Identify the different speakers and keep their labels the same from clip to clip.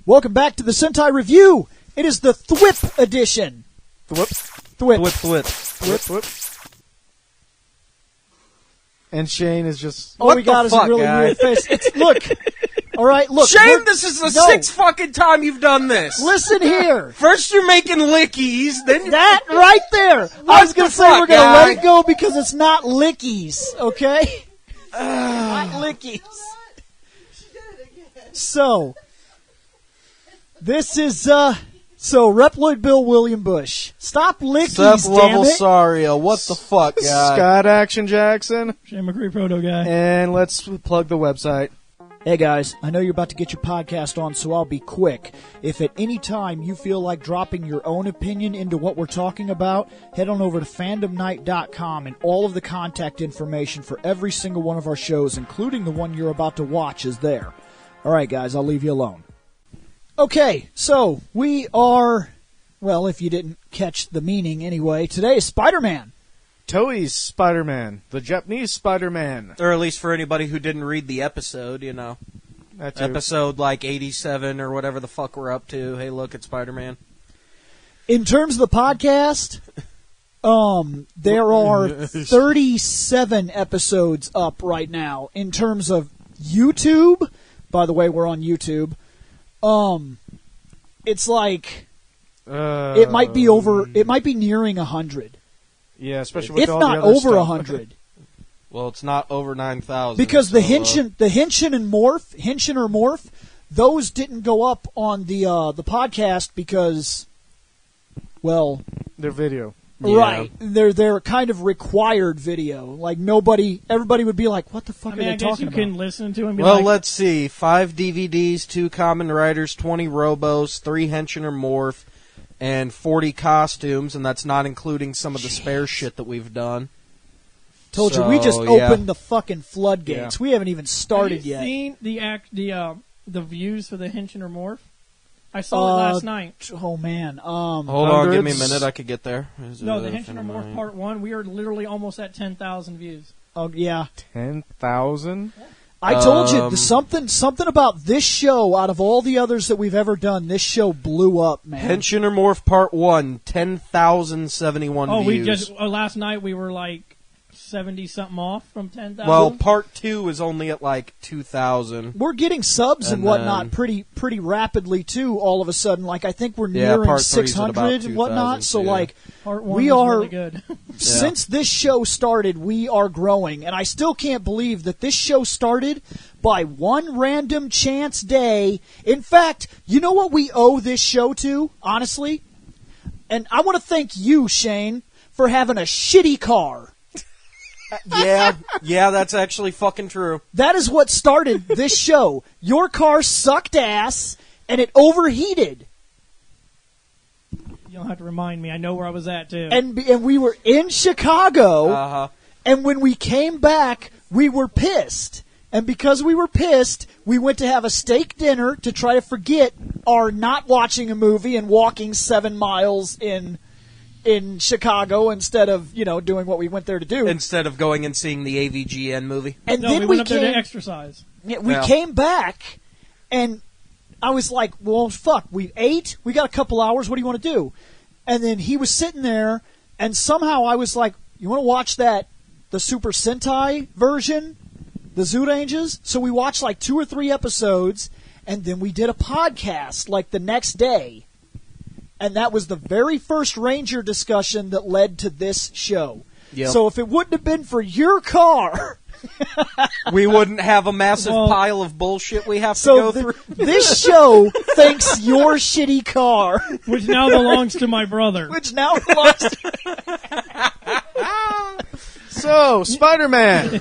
Speaker 1: Welcome back to the Sentai Review. It is the Thwip edition. Thwip.
Speaker 2: And Shane is just...
Speaker 1: All we got is a really weird face. Look. All right, look.
Speaker 3: Shane, this is the sixth fucking time you've done this.
Speaker 1: Listen here.
Speaker 3: First you're making lickies, then...
Speaker 1: That right there. I was going to say we're going to let it go because it's not lickies, okay? Not lickies. So, this is, Reploid Bill William Bush. Stop lickies,
Speaker 3: Seth
Speaker 1: damn it.
Speaker 3: Levelsario, what the fuck, guy?
Speaker 2: Scott Action Jackson.
Speaker 4: Shane McCree Proto Guy.
Speaker 2: And let's plug the website.
Speaker 1: Hey guys, I know you're about to get your podcast on, so I'll be quick. If at any time you feel like dropping your own opinion into what we're talking about, head on over to fandomnight.com and all of the contact information for every single one of our shows, including the one you're about to watch, is there. Alright guys, I'll leave you alone. Okay, so we are, well, if you didn't catch the meaning anyway, today is Spider-Man.
Speaker 2: Toei's Spider-Man. The Japanese Spider-Man.
Speaker 3: Or at least for anybody who didn't read the episode, you know.
Speaker 2: That too.
Speaker 3: Episode like 87 or whatever the fuck we're up to. Hey, look, it's Spider-Man.
Speaker 1: In terms of the podcast, there are 37 episodes up right now. In terms of YouTube, by the way, we're on YouTube. It's like it might be nearing 100.
Speaker 2: Yeah, especially with
Speaker 1: if
Speaker 2: all
Speaker 1: not
Speaker 2: the other
Speaker 1: over
Speaker 2: stuff.
Speaker 1: 100.
Speaker 3: Well, it's not over 9,000.
Speaker 1: Because the Henshin or Morph, those didn't go up on the podcast because, well,
Speaker 2: their video.
Speaker 1: Right. They're kind of required video. Like everybody would be like, what the fuck are they talking about?
Speaker 4: I guess you can listen to them and be
Speaker 3: well, let's see. 5 DVDs, 2 Kamen Riders, 20 Robos, 3 Henshin or Morph, and 40 costumes, and that's not including some of the spare shit that we've done.
Speaker 1: Told you, we just opened the fucking floodgates. Yeah. We haven't even started yet.
Speaker 4: Have you seen the views for the Henshin or Morph? I saw it last night.
Speaker 1: Oh, man.
Speaker 3: Hold on, give me a minute. I could get there.
Speaker 4: No, the Henshin or Morph Part 1, we are literally almost at 10,000 views.
Speaker 1: Oh, yeah.
Speaker 2: 10,000?
Speaker 1: I told you, something about this show, out of all the others that we've ever done, this show blew up, man.
Speaker 3: Henshin or Morph Part 1, 10,071 views.
Speaker 4: Oh, we just, last night we were like 70-something off from 10,000?
Speaker 3: Well, Part 2 is only at like 2,000.
Speaker 1: We're getting subs and whatnot pretty rapidly, too, all of a sudden. Like, I think we're nearing 600 and whatnot. So, like,
Speaker 4: Part 1
Speaker 1: we are,
Speaker 4: really good.
Speaker 1: Since this show started, we are growing. And I still can't believe that this show started by one random chance day. In fact, you know what we owe this show to, honestly? And I want to thank you, Shane, for having a shitty car.
Speaker 3: Yeah, that's actually fucking true.
Speaker 1: That is what started this show. Your car sucked ass, and it overheated.
Speaker 4: You don't have to remind me. I know where I was at, too.
Speaker 1: And we were in Chicago, and when we came back, we were pissed. And because we were pissed, we went to have a steak dinner to try to forget our not watching a movie and walking 7 miles in Chicago instead of, doing what we went there to do.
Speaker 3: Instead of going and seeing the AVGN movie.
Speaker 1: And
Speaker 4: no,
Speaker 1: then
Speaker 4: we went up there to exercise.
Speaker 1: Yeah, we came back, and I was like, well, fuck, we ate, we got a couple hours, what do you want to do? And then he was sitting there, and somehow I was like, you want to watch the Super Sentai version, the Zooranges? So we watched like 2 or 3 episodes, and then we did a podcast like the next day. And that was the very first Ranger discussion that led to this show. Yep. So if it wouldn't have been for your car...
Speaker 3: we wouldn't have a massive pile of bullshit we have to go through.
Speaker 1: This show thanks your shitty car.
Speaker 4: Which now belongs to my brother.
Speaker 2: So, Spider-Man.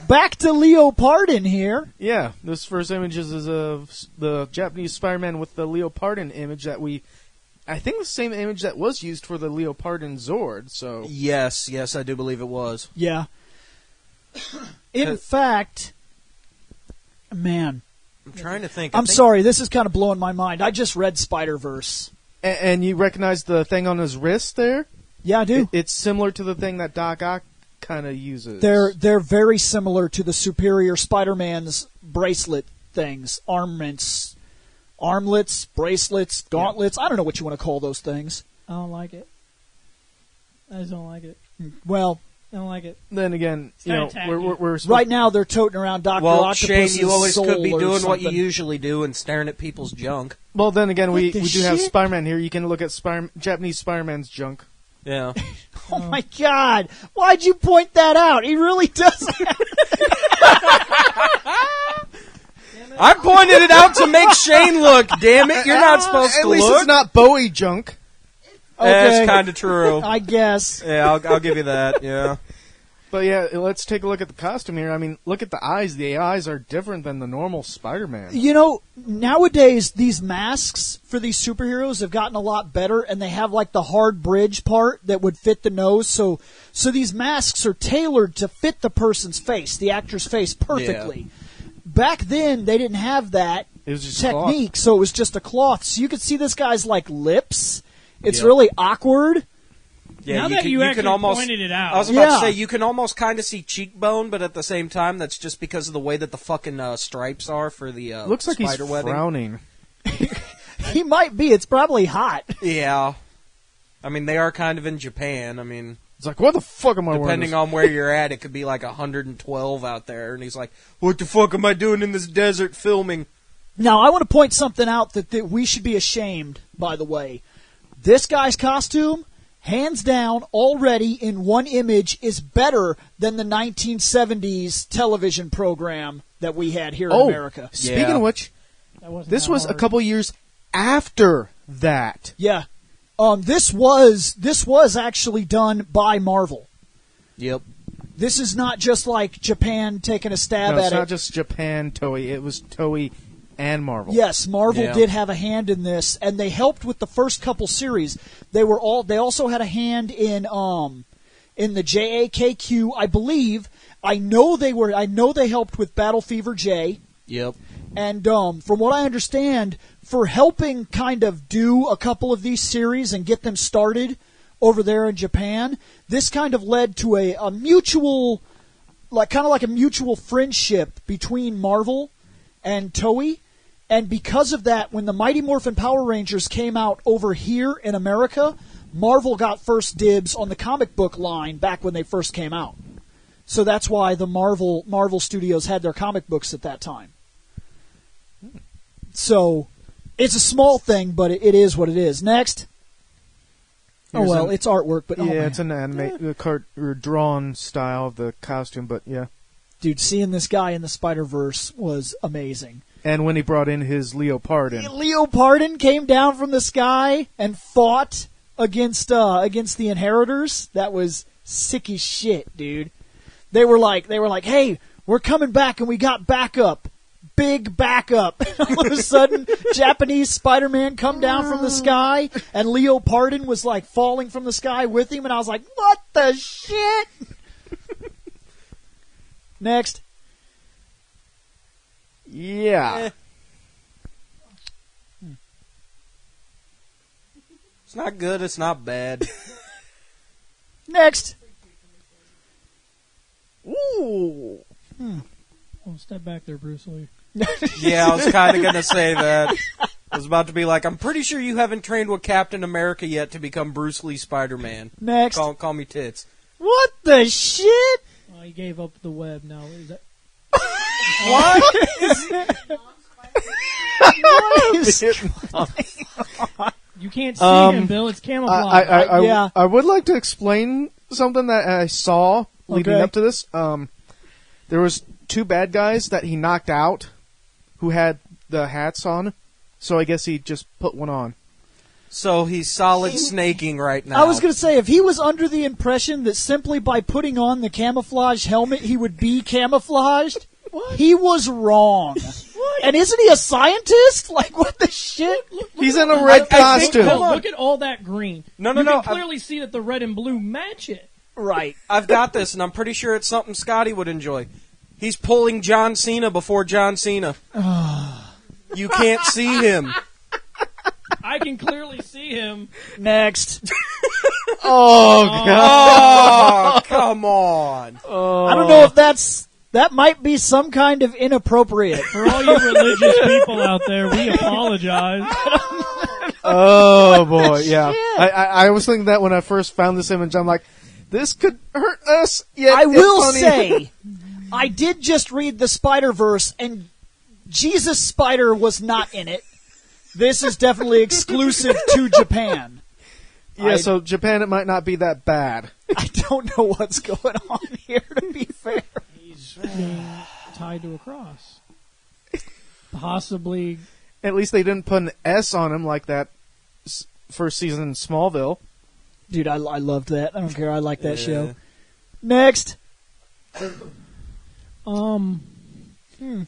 Speaker 1: Back to Leopardon here.
Speaker 2: Yeah, this first image is of the Japanese Spider-Man with the Leopardon image that I think the same image that was used for the Leopardon Zord, so...
Speaker 3: Yes, I do believe it was.
Speaker 1: Yeah. In fact, man...
Speaker 3: I'm trying to think.
Speaker 1: I'm sorry, this is kind of blowing my mind. I just read Spider-Verse.
Speaker 2: And you recognize the thing on his wrist there?
Speaker 1: Yeah, I do.
Speaker 2: It's similar to the thing that Doc Ock kind of uses.
Speaker 1: They're very similar to the Superior Spider-Man's bracelet things, armaments, armlets, bracelets, gauntlets. I don't know what you want to call those things.
Speaker 4: I don't like it. I just don't like it.
Speaker 1: Well,
Speaker 4: I don't like it.
Speaker 2: Then again,
Speaker 4: It's kinda tacky.
Speaker 2: we're
Speaker 1: right now they're toting around Dr.
Speaker 3: Well,
Speaker 1: Octopus's
Speaker 3: Shane, you always
Speaker 1: soul
Speaker 3: could be
Speaker 1: or
Speaker 3: doing what you
Speaker 1: something.
Speaker 3: usually do and staring at people's junk.
Speaker 2: Well, then again, we
Speaker 1: the
Speaker 2: do have
Speaker 1: shit?
Speaker 2: Spider-Man here. You can look at Japanese Spider-Man's junk.
Speaker 3: Yeah.
Speaker 1: Oh my God! Why'd you point that out? He really does.
Speaker 3: I pointed it out to make Shane look. Damn it, you're not supposed
Speaker 2: At
Speaker 3: to
Speaker 2: least
Speaker 3: look.
Speaker 2: it's not Bowie junk.
Speaker 1: Okay.
Speaker 3: That's kind of true.
Speaker 1: I guess.
Speaker 3: Yeah, I'll give you that. Yeah.
Speaker 2: But yeah, let's take a look at the costume here. I mean, look at the eyes. The eyes are different than the normal Spider-Man.
Speaker 1: You know, nowadays these masks for these superheroes have gotten a lot better, and they have like the hard bridge part that would fit the nose. So these masks are tailored to fit the person's face, the actor's face, perfectly. Back then, they didn't have that
Speaker 2: It was just
Speaker 1: technique, so it was just a cloth. So you could see this guy's like lips. It's
Speaker 3: Yep.
Speaker 1: really awkward.
Speaker 3: Yeah,
Speaker 4: Now that you actually pointed it out.
Speaker 3: I was about
Speaker 1: Yeah.
Speaker 3: to say, you can almost kind of see cheekbone, but at the same time, that's just because of the way that the fucking stripes are for the
Speaker 2: Looks like he's
Speaker 3: spider webbing.
Speaker 2: frowning.
Speaker 1: He might be. It's probably hot.
Speaker 3: Yeah. I mean, they are kind of in Japan. I mean,
Speaker 2: It's like, what the fuck am I wearing?
Speaker 3: depending on where you're at, it could be like 112 out there. And he's like, what the fuck am I doing in this desert filming?
Speaker 1: Now, I want to point something out that we should be ashamed, by the way. This guy's costume, hands down, already in one image, is better than the 1970s television program that we had here in America.
Speaker 2: Speaking
Speaker 3: Yeah.
Speaker 2: of which,
Speaker 4: That wasn't
Speaker 2: this
Speaker 4: that
Speaker 2: was a
Speaker 4: hard.
Speaker 2: couple years after that.
Speaker 1: Yeah. This was actually done by Marvel.
Speaker 3: Yep.
Speaker 1: This is not just like Japan taking a stab
Speaker 2: No,
Speaker 1: at
Speaker 2: it's
Speaker 1: it.
Speaker 2: not just Japan Toei. It was Toei and Marvel.
Speaker 1: Yes, Marvel
Speaker 3: Yeah.
Speaker 1: did have a hand in this, and they helped with the first couple series. They also had a hand in the JAKQ, I believe. I know they helped with Battle Fever J.
Speaker 3: Yep.
Speaker 1: And from what I understand, for helping kind of do a couple of these series and get them started over there in Japan, this kind of led to a mutual, like a mutual friendship between Marvel and Toei. And because of that, when the Mighty Morphin Power Rangers came out over here in America, Marvel got first dibs on the comic book line back when they first came out. So that's why the Marvel Studios had their comic books at that time. So it's a small thing, but it is what it is. Next.
Speaker 2: Here's
Speaker 1: It's artwork, but
Speaker 2: Yeah, it's an anime or drawn style of the costume, but yeah.
Speaker 1: dude, seeing this guy in the Spider-Verse was amazing.
Speaker 2: And when he brought in his Leopardon.
Speaker 1: Leopardon came down from the sky and fought against the Inheritors. That was sick as shit, dude. They were like, hey, we're coming back, and we got backup. Big backup. All of a sudden, Japanese Spider-Man come down from the sky, and Leopardon was like falling from the sky with him, and I was like, what the shit? Next.
Speaker 2: Yeah.
Speaker 3: It's not good, it's not bad.
Speaker 1: Next.
Speaker 2: Ooh.
Speaker 4: Oh, step back there, Bruce Lee.
Speaker 3: Yeah, I was kind of going to say that. I was about to be like, I'm pretty sure you haven't trained with Captain America yet to become Bruce Lee Spider-Man.
Speaker 1: Next.
Speaker 3: Call me Tits.
Speaker 1: What the shit?
Speaker 4: Oh, he gave up the web now. Is that... You can't see him, Bill. It's camouflage.
Speaker 1: Yeah.
Speaker 2: I would like to explain something that I saw leading
Speaker 1: Okay.
Speaker 2: up to this. There was two bad guys that he knocked out who had the hats on, so I guess he just put one on.
Speaker 3: So he's solid snaking right now.
Speaker 1: I was going to say, if he was under the impression that simply by putting on the camouflage helmet he would be camouflaged, he was wrong. And isn't he a scientist? Like, what the shit?
Speaker 2: He's in a red
Speaker 3: I think-
Speaker 2: costume.
Speaker 3: hold on.
Speaker 4: Look at all that green.
Speaker 3: No,
Speaker 4: You
Speaker 3: no.
Speaker 4: can clearly see that the red and blue match it.
Speaker 1: Right.
Speaker 3: I've got this, and I'm pretty sure it's something Scotty would enjoy. He's pulling John Cena before John Cena. You can't see him.
Speaker 4: I can clearly see him.
Speaker 1: Next.
Speaker 2: Oh, God.
Speaker 3: Oh, come on.
Speaker 1: I don't know if that's That might be some kind of inappropriate.
Speaker 4: For all you religious people out there, we apologize.
Speaker 2: Oh boy, yeah. I was thinking that when I first found this image. I'm like, this could hurt us. Yet
Speaker 1: I
Speaker 2: it's
Speaker 1: will
Speaker 2: funny.
Speaker 1: say, I did just read the Spider-Verse, and Jesus Spider was not in it. This is definitely exclusive to Japan.
Speaker 2: Yeah, so Japan, it might not be that bad.
Speaker 1: I don't know what's going on here, to be fair.
Speaker 4: He's being tied to a cross. Possibly.
Speaker 2: At least they didn't put an S on him like that first season in Smallville.
Speaker 1: Dude, I loved that. I don't care. I like that show. Next.
Speaker 4: Is he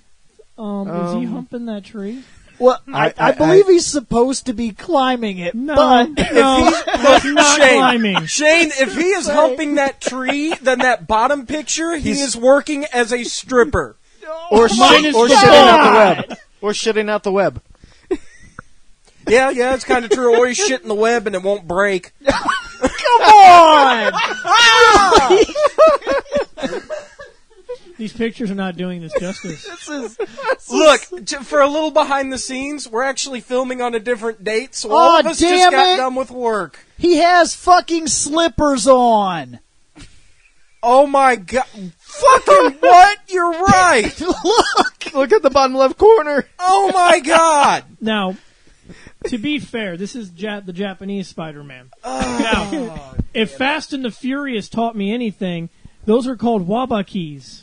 Speaker 4: humping that tree?
Speaker 1: Well, I believe he's supposed to be climbing it,
Speaker 4: No,
Speaker 1: but
Speaker 4: that's not climbing.
Speaker 3: Shane, if he is humping that tree, then that bottom picture, he is working as a stripper.
Speaker 2: Or
Speaker 4: Minus
Speaker 2: or
Speaker 4: the
Speaker 2: shitting
Speaker 4: ball.
Speaker 2: out the web. Or shitting out the web.
Speaker 3: Yeah, it's kind of true. Or he's shitting the web and it won't break.
Speaker 1: come on!
Speaker 4: These pictures are not doing this justice.
Speaker 3: Look, for a little behind the scenes, we're actually filming on a different date, so all
Speaker 1: Aw,
Speaker 3: of us
Speaker 1: damn
Speaker 3: just got
Speaker 1: it.
Speaker 3: done with work.
Speaker 1: He has fucking slippers on.
Speaker 3: Oh my god. Fucking what? You're right.
Speaker 2: Look at the bottom left corner.
Speaker 3: Oh my god.
Speaker 4: Now, to be fair, this is the Japanese Spider-Man. Now, if Fast and the Furious taught me anything, those are called wabakis.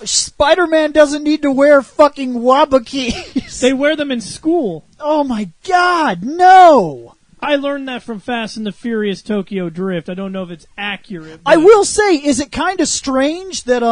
Speaker 1: Spider-Man doesn't need to wear fucking wabakis.
Speaker 4: They wear them in school.
Speaker 1: Oh my god, no!
Speaker 4: I learned that from Fast and the Furious Tokyo Drift. I don't know if it's accurate.
Speaker 1: I
Speaker 4: but-
Speaker 1: will say, is it kind of strange that,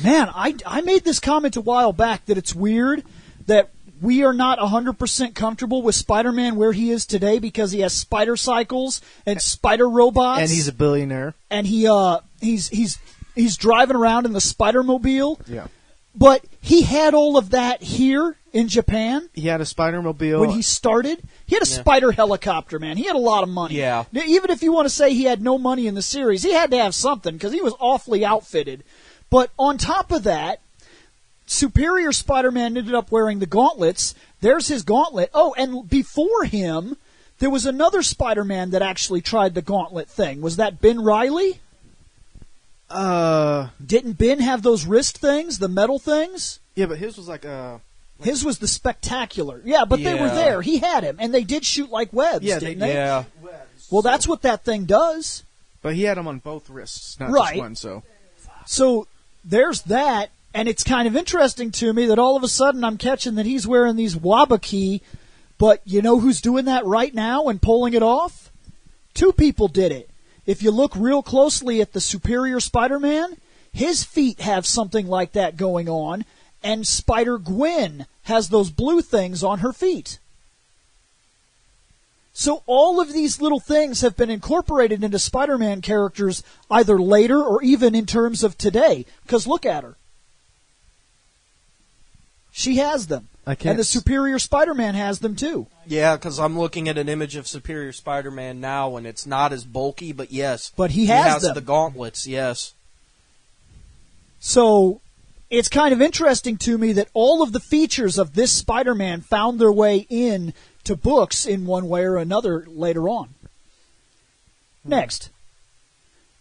Speaker 1: man, I made this comment a while back that it's weird that we are not 100% comfortable with Spider-Man where he is today because he has spider cycles and spider robots.
Speaker 2: And he's a billionaire.
Speaker 1: And he's driving around in the Spider-Mobile.
Speaker 2: Yeah.
Speaker 1: But he had all of that here in Japan.
Speaker 2: He had a Spider-Mobile.
Speaker 1: When he started, he had a spider helicopter, man. He had a lot of money.
Speaker 3: Yeah.
Speaker 1: Even if you want to say he had no money in the series, he had to have something because he was awfully outfitted. But on top of that, Superior Spider-Man ended up wearing the gauntlets. There's his gauntlet. Oh, and before him, there was another Spider-Man that actually tried the gauntlet thing. Was that Ben Reilly? Didn't Ben have those wrist things, the metal things?
Speaker 2: Yeah, but his was like
Speaker 1: His was the Spectacular. Yeah, but they were
Speaker 3: Yeah.
Speaker 1: there. He had him, and they did shoot like webs,
Speaker 2: Yeah,
Speaker 1: didn't
Speaker 2: they
Speaker 1: they?
Speaker 3: Yeah.
Speaker 1: Well, that's what that thing does.
Speaker 2: But he had them on both wrists, not
Speaker 1: Right.
Speaker 2: just one.
Speaker 1: So there's that, and it's kind of interesting to me that all of a sudden I'm catching that he's wearing these wabaki, but you know who's doing that right now and pulling it off? Two people did it. If you look real closely at the Superior Spider-Man, his feet have something like that going on, and Spider-Gwen has those blue things on her feet. So all of these little things have been incorporated into Spider-Man characters either later or even in terms of today. Because look at her. She has them.
Speaker 2: I can't
Speaker 1: And the Superior Spider-Man has them too.
Speaker 3: Yeah, because I'm looking at an image of Superior Spider-Man now, and it's not as bulky, but yes.
Speaker 1: But he has them.
Speaker 3: the gauntlets, yes.
Speaker 1: So it's kind of interesting to me that all of the features of this Spider-Man found their way in to books in one way or another later on. Next.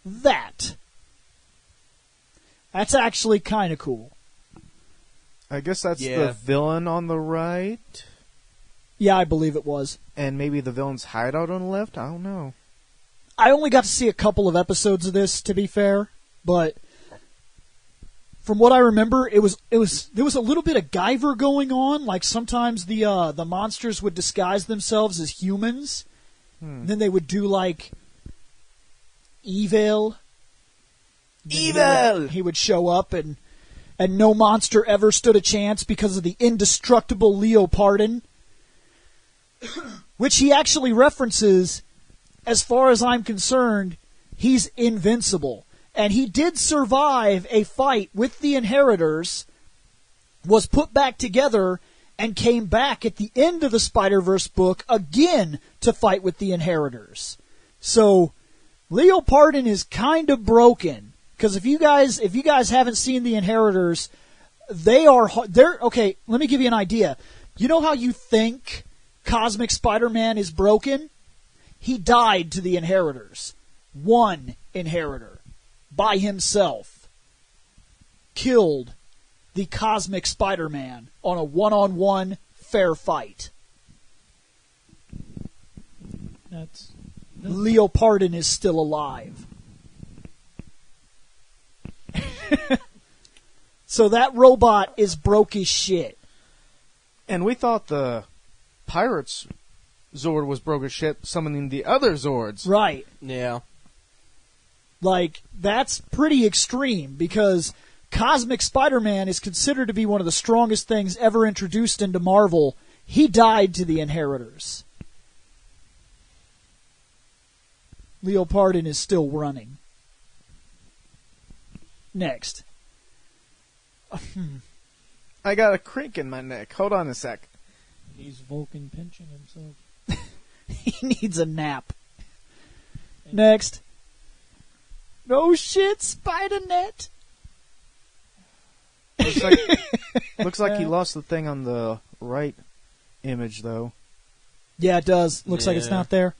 Speaker 1: That's actually kind of cool.
Speaker 2: I guess that's
Speaker 3: Yeah.
Speaker 2: the villain on the right,
Speaker 1: Yeah, I believe it was.
Speaker 2: and maybe the villain's hideout on the left. I don't know.
Speaker 1: I only got to see a couple of episodes of this, to be fair, but from what I remember, there was a little bit of Guyver going on. Like sometimes the monsters would disguise themselves as humans, and then they would do like evil.
Speaker 3: Evil!
Speaker 1: He would show up, and no monster ever stood a chance because of the indestructible Leopardon, which he actually references. As far as I'm concerned, he's invincible. And he did survive a fight with the Inheritors, was put back together, and came back at the end of the Spider-Verse book again to fight with the Inheritors. So Leopardon is kind of broken because if you guys haven't seen the Inheritors, they're okay. Let me give you an idea. You know how you think Cosmic Spider-Man is broken? He died to the Inheritors. One Inheritor by himself killed the Cosmic Spider-Man on a one-on-one fair fight. Leopardon is still alive. So that robot is broke as shit.
Speaker 2: And we thought the Pirates Zord was broke as shit, summoning the other Zords.
Speaker 1: Right.
Speaker 3: Yeah.
Speaker 1: Like, that's pretty extreme because Cosmic Spider-Man is considered to be one of the strongest things ever introduced into Marvel. He died to the Inheritors. Leopardon is still running. Next.
Speaker 2: I got a crink in my neck. Hold on a sec.
Speaker 4: He's Vulcan pinching himself.
Speaker 1: He needs a nap. Next. No shit, Spider-Net.
Speaker 2: Looks like he lost the thing on the right image, though.
Speaker 1: Yeah, it does. Looks like it's not there.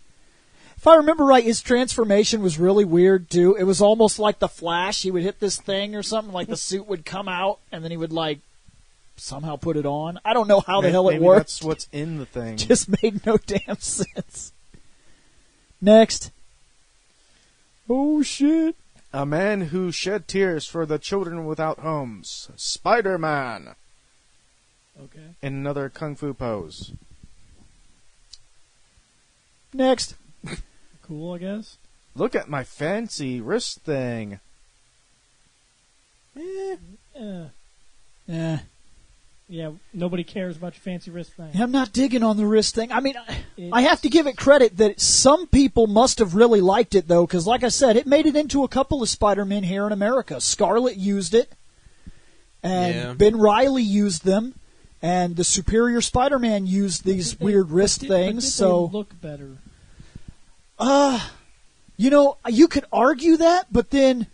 Speaker 1: If I remember right, his transformation was really weird, too. It was almost like the Flash. He would hit this thing or something, like the suit would come out, and then he would, like, somehow put it on. I don't know how the hell it
Speaker 2: maybe
Speaker 1: worked.
Speaker 2: That's what's in the thing.
Speaker 1: Just made no damn sense. Next. Oh, shit.
Speaker 2: A man who shed tears for the children without homes. Spider-Man.
Speaker 4: Okay.
Speaker 2: In another kung fu pose.
Speaker 1: Next.
Speaker 4: Cool, I guess.
Speaker 2: Look at my fancy wrist thing.
Speaker 1: Yeah.
Speaker 4: Yeah, nobody cares about your fancy wrist thing.
Speaker 1: I'm not digging on the wrist thing. I mean, I have to give it credit that some people must have really liked it, though, because, like I said, it made it into a couple of Spider-Men here in America. Scarlet used it, and Ben Reilly used them, and the Superior Spider-Man used these weird wrist things. So
Speaker 4: they look better.
Speaker 1: You know, you could argue that, but then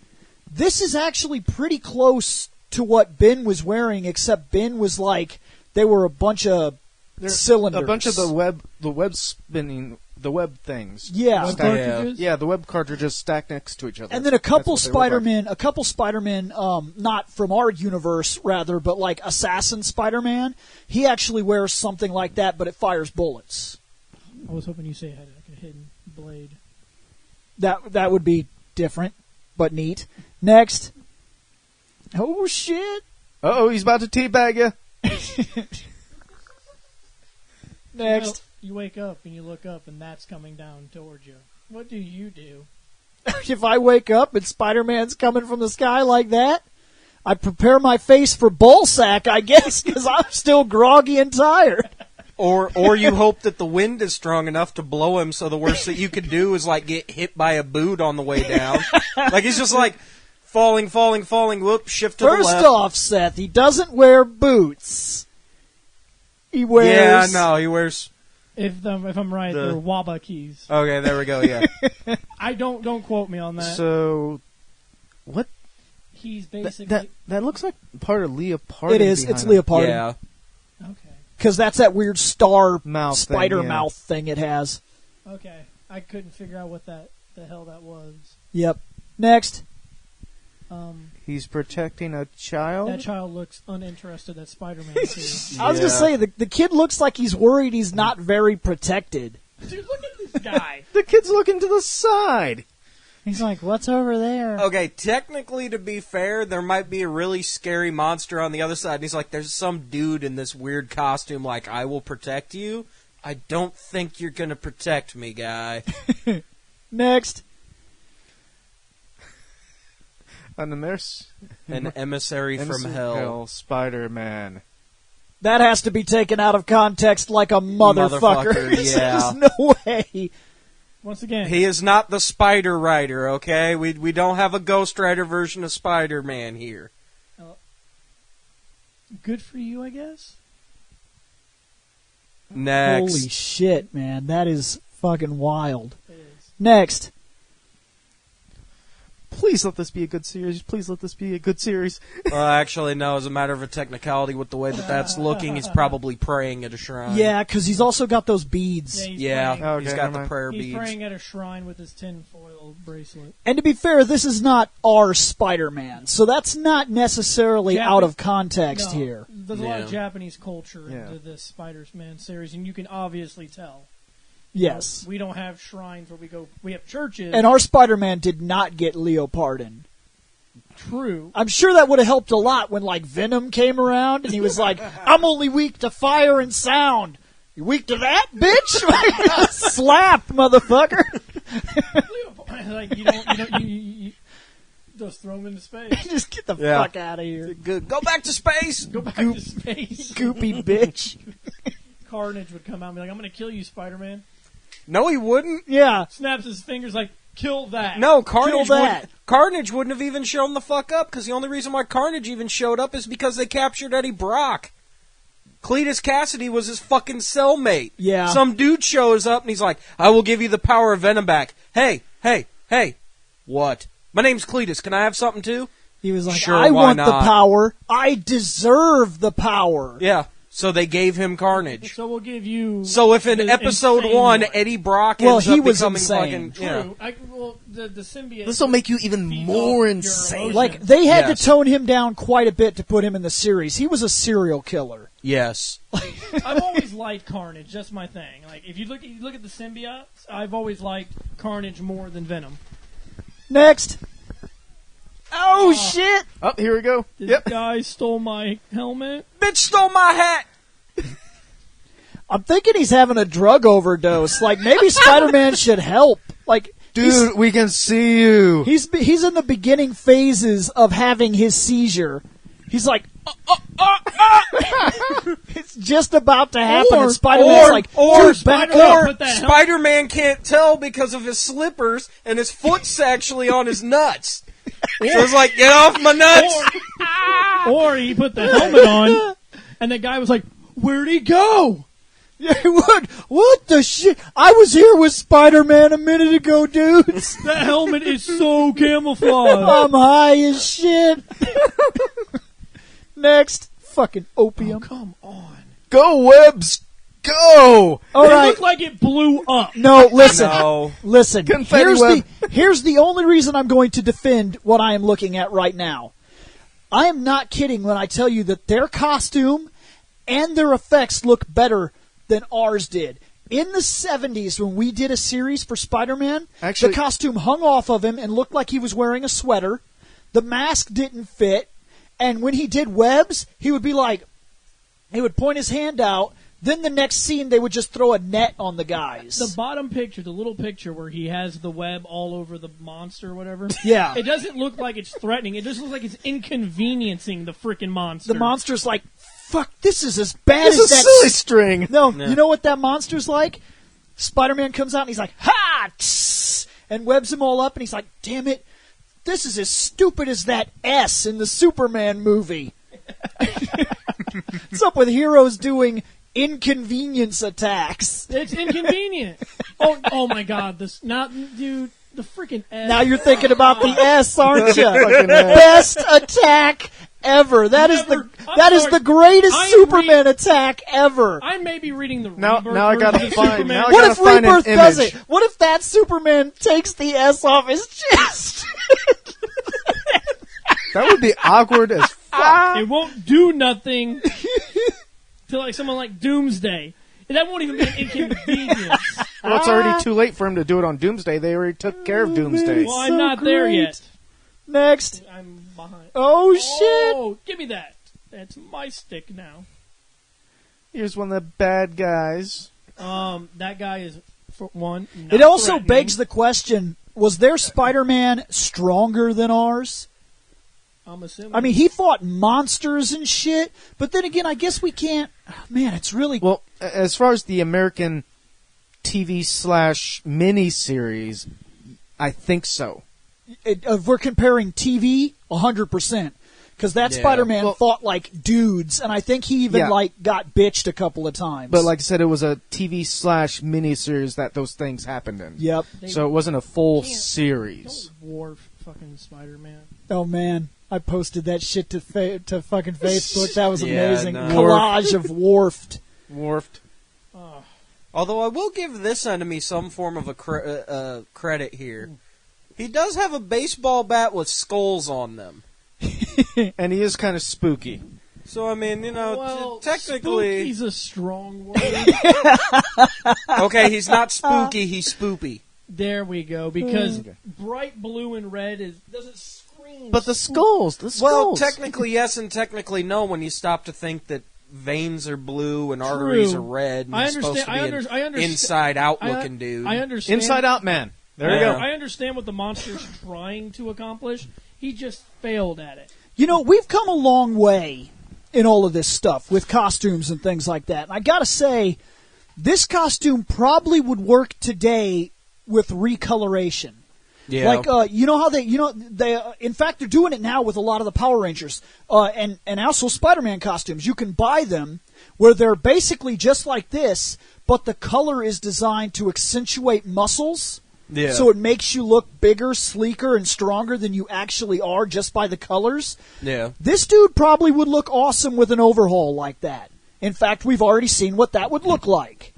Speaker 1: this is actually pretty close to what Ben was wearing, except Ben was like, they were a bunch of cylinders.
Speaker 2: A bunch of the web spinning, the web things.
Speaker 1: Yeah.
Speaker 4: Web cartridges?
Speaker 2: Yeah, the web cartridges stacked next to each other.
Speaker 1: And then a couple
Speaker 2: That's what they look
Speaker 1: Spider-Man, not from our universe, rather, but like Assassin Spider-Man, he actually wears something like that, but it fires bullets.
Speaker 4: I was hoping you say it had like a hidden blade.
Speaker 1: That would be different, but neat. Next. Oh, shit.
Speaker 2: Uh-oh, he's about to teabag you.
Speaker 1: Next.
Speaker 4: You wake up and you look up and that's coming down towards you. What do you do?
Speaker 1: If I wake up and Spider-Man's coming from the sky like that, I prepare my face for ballsack, I guess, because I'm still groggy and tired.
Speaker 3: Or you hope that the wind is strong enough to blow him, so the worst that you could do is like get hit by a boot on the way down. Like he's just like falling, whoop, shift to the left.
Speaker 1: First off, Seth, he doesn't wear boots. He wears...
Speaker 3: Yeah, no, he wears...
Speaker 4: If I'm right, they're Waba keys.
Speaker 3: Okay, there we go, yeah.
Speaker 4: I don't quote me on that.
Speaker 2: So, what?
Speaker 4: He's basically...
Speaker 2: That looks like part of Leopardon.
Speaker 1: It is. It's Leopardon.
Speaker 3: Yeah.
Speaker 4: Okay.
Speaker 1: Because that's that weird star
Speaker 2: Mouth
Speaker 1: spider
Speaker 2: thing, yeah.
Speaker 1: mouth thing it has.
Speaker 4: Okay. I couldn't figure out what the hell that was.
Speaker 1: Yep. Next.
Speaker 2: He's protecting a child?
Speaker 4: That child looks uninterested at Spider-Man too.
Speaker 1: I was going to say, the kid looks like he's worried he's not very protected.
Speaker 4: Dude, look at this guy.
Speaker 2: The kid's looking to the side.
Speaker 1: He's like, what's over there?
Speaker 3: Okay, technically, to be fair, there might be a really scary monster on the other side. And he's like, there's some dude in this weird costume, like, I will protect you. I don't think you're going to protect me, guy.
Speaker 1: Next.
Speaker 3: An emissary from hell.
Speaker 2: Spider-Man.
Speaker 1: That has to be taken out of context like a motherfucker.
Speaker 3: Yeah.
Speaker 1: There's no way.
Speaker 4: Once again,
Speaker 3: He is not the Spider Rider, okay? We don't have a Ghost Rider version of Spider-Man here.
Speaker 4: good for you, I guess.
Speaker 3: Next.
Speaker 1: Holy shit, man. That is fucking wild.
Speaker 4: It is.
Speaker 1: Next.
Speaker 2: please let this be a good series. Please let this be a good series.
Speaker 3: Actually, no. As a matter of a technicality, with the way that's looking, he's probably praying at a shrine.
Speaker 1: Yeah, because he's also got those beads.
Speaker 4: He's
Speaker 3: Yeah,
Speaker 4: praying.
Speaker 2: Okay,
Speaker 3: he's got
Speaker 2: never
Speaker 3: the
Speaker 2: mind.
Speaker 3: prayer
Speaker 4: He's
Speaker 3: beads.
Speaker 4: praying at a shrine with his tinfoil bracelet.
Speaker 1: And to be fair, this is not our Spider-Man, so that's not necessarily out of context
Speaker 4: No,
Speaker 1: here.
Speaker 4: There's a lot of
Speaker 3: Yeah.
Speaker 4: Japanese culture
Speaker 2: Yeah.
Speaker 4: into this Spider-Man series, and you can obviously tell.
Speaker 1: Yes.
Speaker 4: We don't have shrines where we go. We have churches.
Speaker 1: And our Spider-Man did not get Leopardon.
Speaker 4: True.
Speaker 1: I'm sure that would have helped a lot when, like, Venom came around and he was like, I'm only weak to fire and sound. You weak to that, bitch? Slap, motherfucker.
Speaker 4: Like you just throw him into space.
Speaker 1: Just get the
Speaker 3: Yeah.
Speaker 1: fuck out of here.
Speaker 3: Good. Go back to space.
Speaker 4: Go back to space.
Speaker 1: Goopy bitch.
Speaker 4: Carnage would come out and be like, I'm going to kill you, Spider-Man.
Speaker 3: No, he wouldn't.
Speaker 1: Yeah.
Speaker 4: Snaps his fingers like, kill that.
Speaker 3: No, Carnage
Speaker 1: that.
Speaker 3: Carnage wouldn't have even shown the fuck up, because the only reason why Carnage even showed up is because they captured Eddie Brock. Cletus Cassidy was his fucking cellmate.
Speaker 1: Yeah.
Speaker 3: Some dude shows up and he's like, I will give you the power of Venom back. Hey. What? My name's Cletus. Can I have something too?
Speaker 1: He was like,
Speaker 3: Sure,
Speaker 1: I
Speaker 3: why
Speaker 1: want the
Speaker 3: not?
Speaker 1: power. I deserve the power.
Speaker 3: Yeah. So they gave him Carnage.
Speaker 4: So we'll give you.
Speaker 3: So if in
Speaker 4: the
Speaker 3: episode
Speaker 4: insane
Speaker 3: 1,
Speaker 4: one.
Speaker 3: Eddie Brock
Speaker 1: Well,
Speaker 3: ends
Speaker 1: he
Speaker 3: up
Speaker 1: was
Speaker 3: becoming
Speaker 1: insane.
Speaker 3: fucking... Yeah.
Speaker 4: True. The symbiote.
Speaker 2: This will make you even
Speaker 4: feeds
Speaker 2: more
Speaker 4: off your
Speaker 2: insane.
Speaker 4: emotions.
Speaker 1: Like, they had
Speaker 3: Yes.
Speaker 1: to tone him down quite a bit to put him in the series. He was a serial killer.
Speaker 3: Yes.
Speaker 4: I've always liked Carnage. That's my thing. Like, if you look at the symbiotes, I've always liked Carnage more than Venom.
Speaker 1: Next. Oh, shit.
Speaker 2: Oh, here we go.
Speaker 4: This guy stole my helmet.
Speaker 3: Bitch stole my hat!
Speaker 1: I'm thinking he's having a drug overdose. Like, maybe Spider-Man should help. Like,
Speaker 2: Dude, we can see you.
Speaker 1: he's in the beginning phases of having his seizure. He's like, it's just about to happen, and Spider-Man's like, dude, back
Speaker 4: Spider-Man
Speaker 1: up.
Speaker 4: put that helmet-
Speaker 3: Spider-Man can't tell because of his slippers, and his foot's actually on his nuts. So it's like, get off my nuts!
Speaker 4: Or he put the helmet on, and the guy was like, "Where'd he go?"
Speaker 1: Yeah, what the shit? I was here with Spider-Man a minute ago, dudes.
Speaker 4: That helmet is so camouflaged.
Speaker 1: I'm high as shit. Next. Fucking opium.
Speaker 4: Come on.
Speaker 2: Go, Webs, go!
Speaker 1: All
Speaker 4: It
Speaker 1: right.
Speaker 4: looked like it blew up.
Speaker 1: No, listen.
Speaker 3: No.
Speaker 1: Listen.
Speaker 2: Confetti
Speaker 1: Here's the only reason I'm going to defend what I am looking at right now. I am not kidding when I tell you that their costume and their effects look better than ours did. In the 70s, when we did a series for Spider-Man,
Speaker 2: Actually-
Speaker 1: the costume hung off of him and looked like he was wearing a sweater. The mask didn't fit. And when he did webs, he would be like, he would point his hand out. Then the next scene, they would just throw a net on the guys.
Speaker 4: The bottom picture, the little picture where he has the web all over the monster or whatever.
Speaker 1: Yeah.
Speaker 4: It doesn't look like it's threatening. It just looks like it's inconveniencing the freaking monster.
Speaker 1: The monster's like, fuck, this is as bad
Speaker 2: This
Speaker 1: as
Speaker 2: is
Speaker 1: that.
Speaker 2: silly string.
Speaker 1: No,
Speaker 3: Yeah.
Speaker 1: you know what that monster's like? Spider-Man comes out and he's like, ha! Tss, and webs them all up, and he's like, damn it, this is as stupid as that S in the Superman movie. What's up with heroes doing inconvenience attacks?
Speaker 4: It's inconvenient. oh my god, dude, the freaking S.
Speaker 1: Now you're thinking about the S, aren't you?
Speaker 2: Fucking S.
Speaker 1: Best attack ever. That is
Speaker 4: Never-
Speaker 1: the greatest
Speaker 4: I am
Speaker 1: Superman attack ever.
Speaker 4: I may be reading the
Speaker 2: Now-
Speaker 4: Rebirth
Speaker 2: now I gotta
Speaker 4: version of
Speaker 2: find-
Speaker 4: Superman.
Speaker 2: now I
Speaker 1: What
Speaker 2: gotta
Speaker 1: if
Speaker 2: find an
Speaker 1: Rebirth does
Speaker 2: image.
Speaker 1: it? What if that Superman takes the S off his chest?
Speaker 2: That would be awkward as fuck.
Speaker 4: It won't do nothing to like someone like Doomsday. And that won't even be an inconvenience.
Speaker 2: Well, it's already too late for him to do it on Doomsday. They already took care of Doomsday.
Speaker 4: Well, I'm not there
Speaker 1: great.
Speaker 4: yet.
Speaker 1: Next.
Speaker 4: I'm behind.
Speaker 1: Oh, shit.
Speaker 4: Oh, give me that. That's my stick now.
Speaker 2: Here's one of the bad guys.
Speaker 4: That guy is, for one, not
Speaker 1: It also
Speaker 4: threatening.
Speaker 1: begs the question, was their Spider-Man stronger than ours?
Speaker 4: I'm assuming.
Speaker 1: I mean, he fought monsters and shit, but then again, I guess we can't... Man, it's really...
Speaker 2: Well, as far as the American TV/mini series, I think so.
Speaker 1: If we're comparing TV, 100%. Because that
Speaker 3: Yeah.
Speaker 1: Spider-Man
Speaker 2: Well-
Speaker 1: fought like dudes, and I think he even
Speaker 2: Yeah.
Speaker 1: got bitched a couple of times.
Speaker 2: But like I said, it was a TV/mini series that those things happened in.
Speaker 1: Yep.
Speaker 2: So it wasn't a full
Speaker 4: Can't-
Speaker 2: series.
Speaker 4: Don't fucking Spider-Man.
Speaker 1: Oh man, I posted that shit to fucking Facebook. That was
Speaker 3: Yeah,
Speaker 1: amazing.
Speaker 3: no.
Speaker 1: Collage of Warfed.
Speaker 2: Warped.
Speaker 4: Oh,
Speaker 3: Although I will give this enemy some form of a credit here. He does have a baseball bat with skulls on them.
Speaker 2: And he is kind of spooky.
Speaker 3: So, I mean, you know,
Speaker 4: well,
Speaker 3: technically...
Speaker 4: spooky's a strong word.
Speaker 3: Okay, he's not spooky, he's spoopy.
Speaker 4: There we go. Because bright blue and red doesn't scream.
Speaker 2: But the skulls.
Speaker 3: Well, technically yes and technically no when you stop to think that veins are blue and arteries are red. And
Speaker 4: I
Speaker 3: he's supposed to
Speaker 4: understand.
Speaker 3: be
Speaker 4: I
Speaker 3: an
Speaker 4: understand.
Speaker 3: inside-out looking dude.
Speaker 4: I understand.
Speaker 2: Inside Out Man. There you
Speaker 3: Yeah.
Speaker 2: go.
Speaker 4: I understand what the monster's trying to accomplish. He just failed at it.
Speaker 1: You know, we've come a long way in all of this stuff with costumes and things like that. And I gotta say, this costume probably would work today with recoloration.
Speaker 3: Yeah.
Speaker 1: Like, you know how they, in fact, they're doing it now with a lot of the Power Rangers, and also Spider-Man costumes. You can buy them where they're basically just like this, but the color is designed to accentuate muscles.
Speaker 3: Yeah.
Speaker 1: So it makes you look bigger, sleeker, and stronger than you actually are just by the colors.
Speaker 3: Yeah.
Speaker 1: This dude probably would look awesome with an overhaul like that. In fact, we've already seen what that would look like.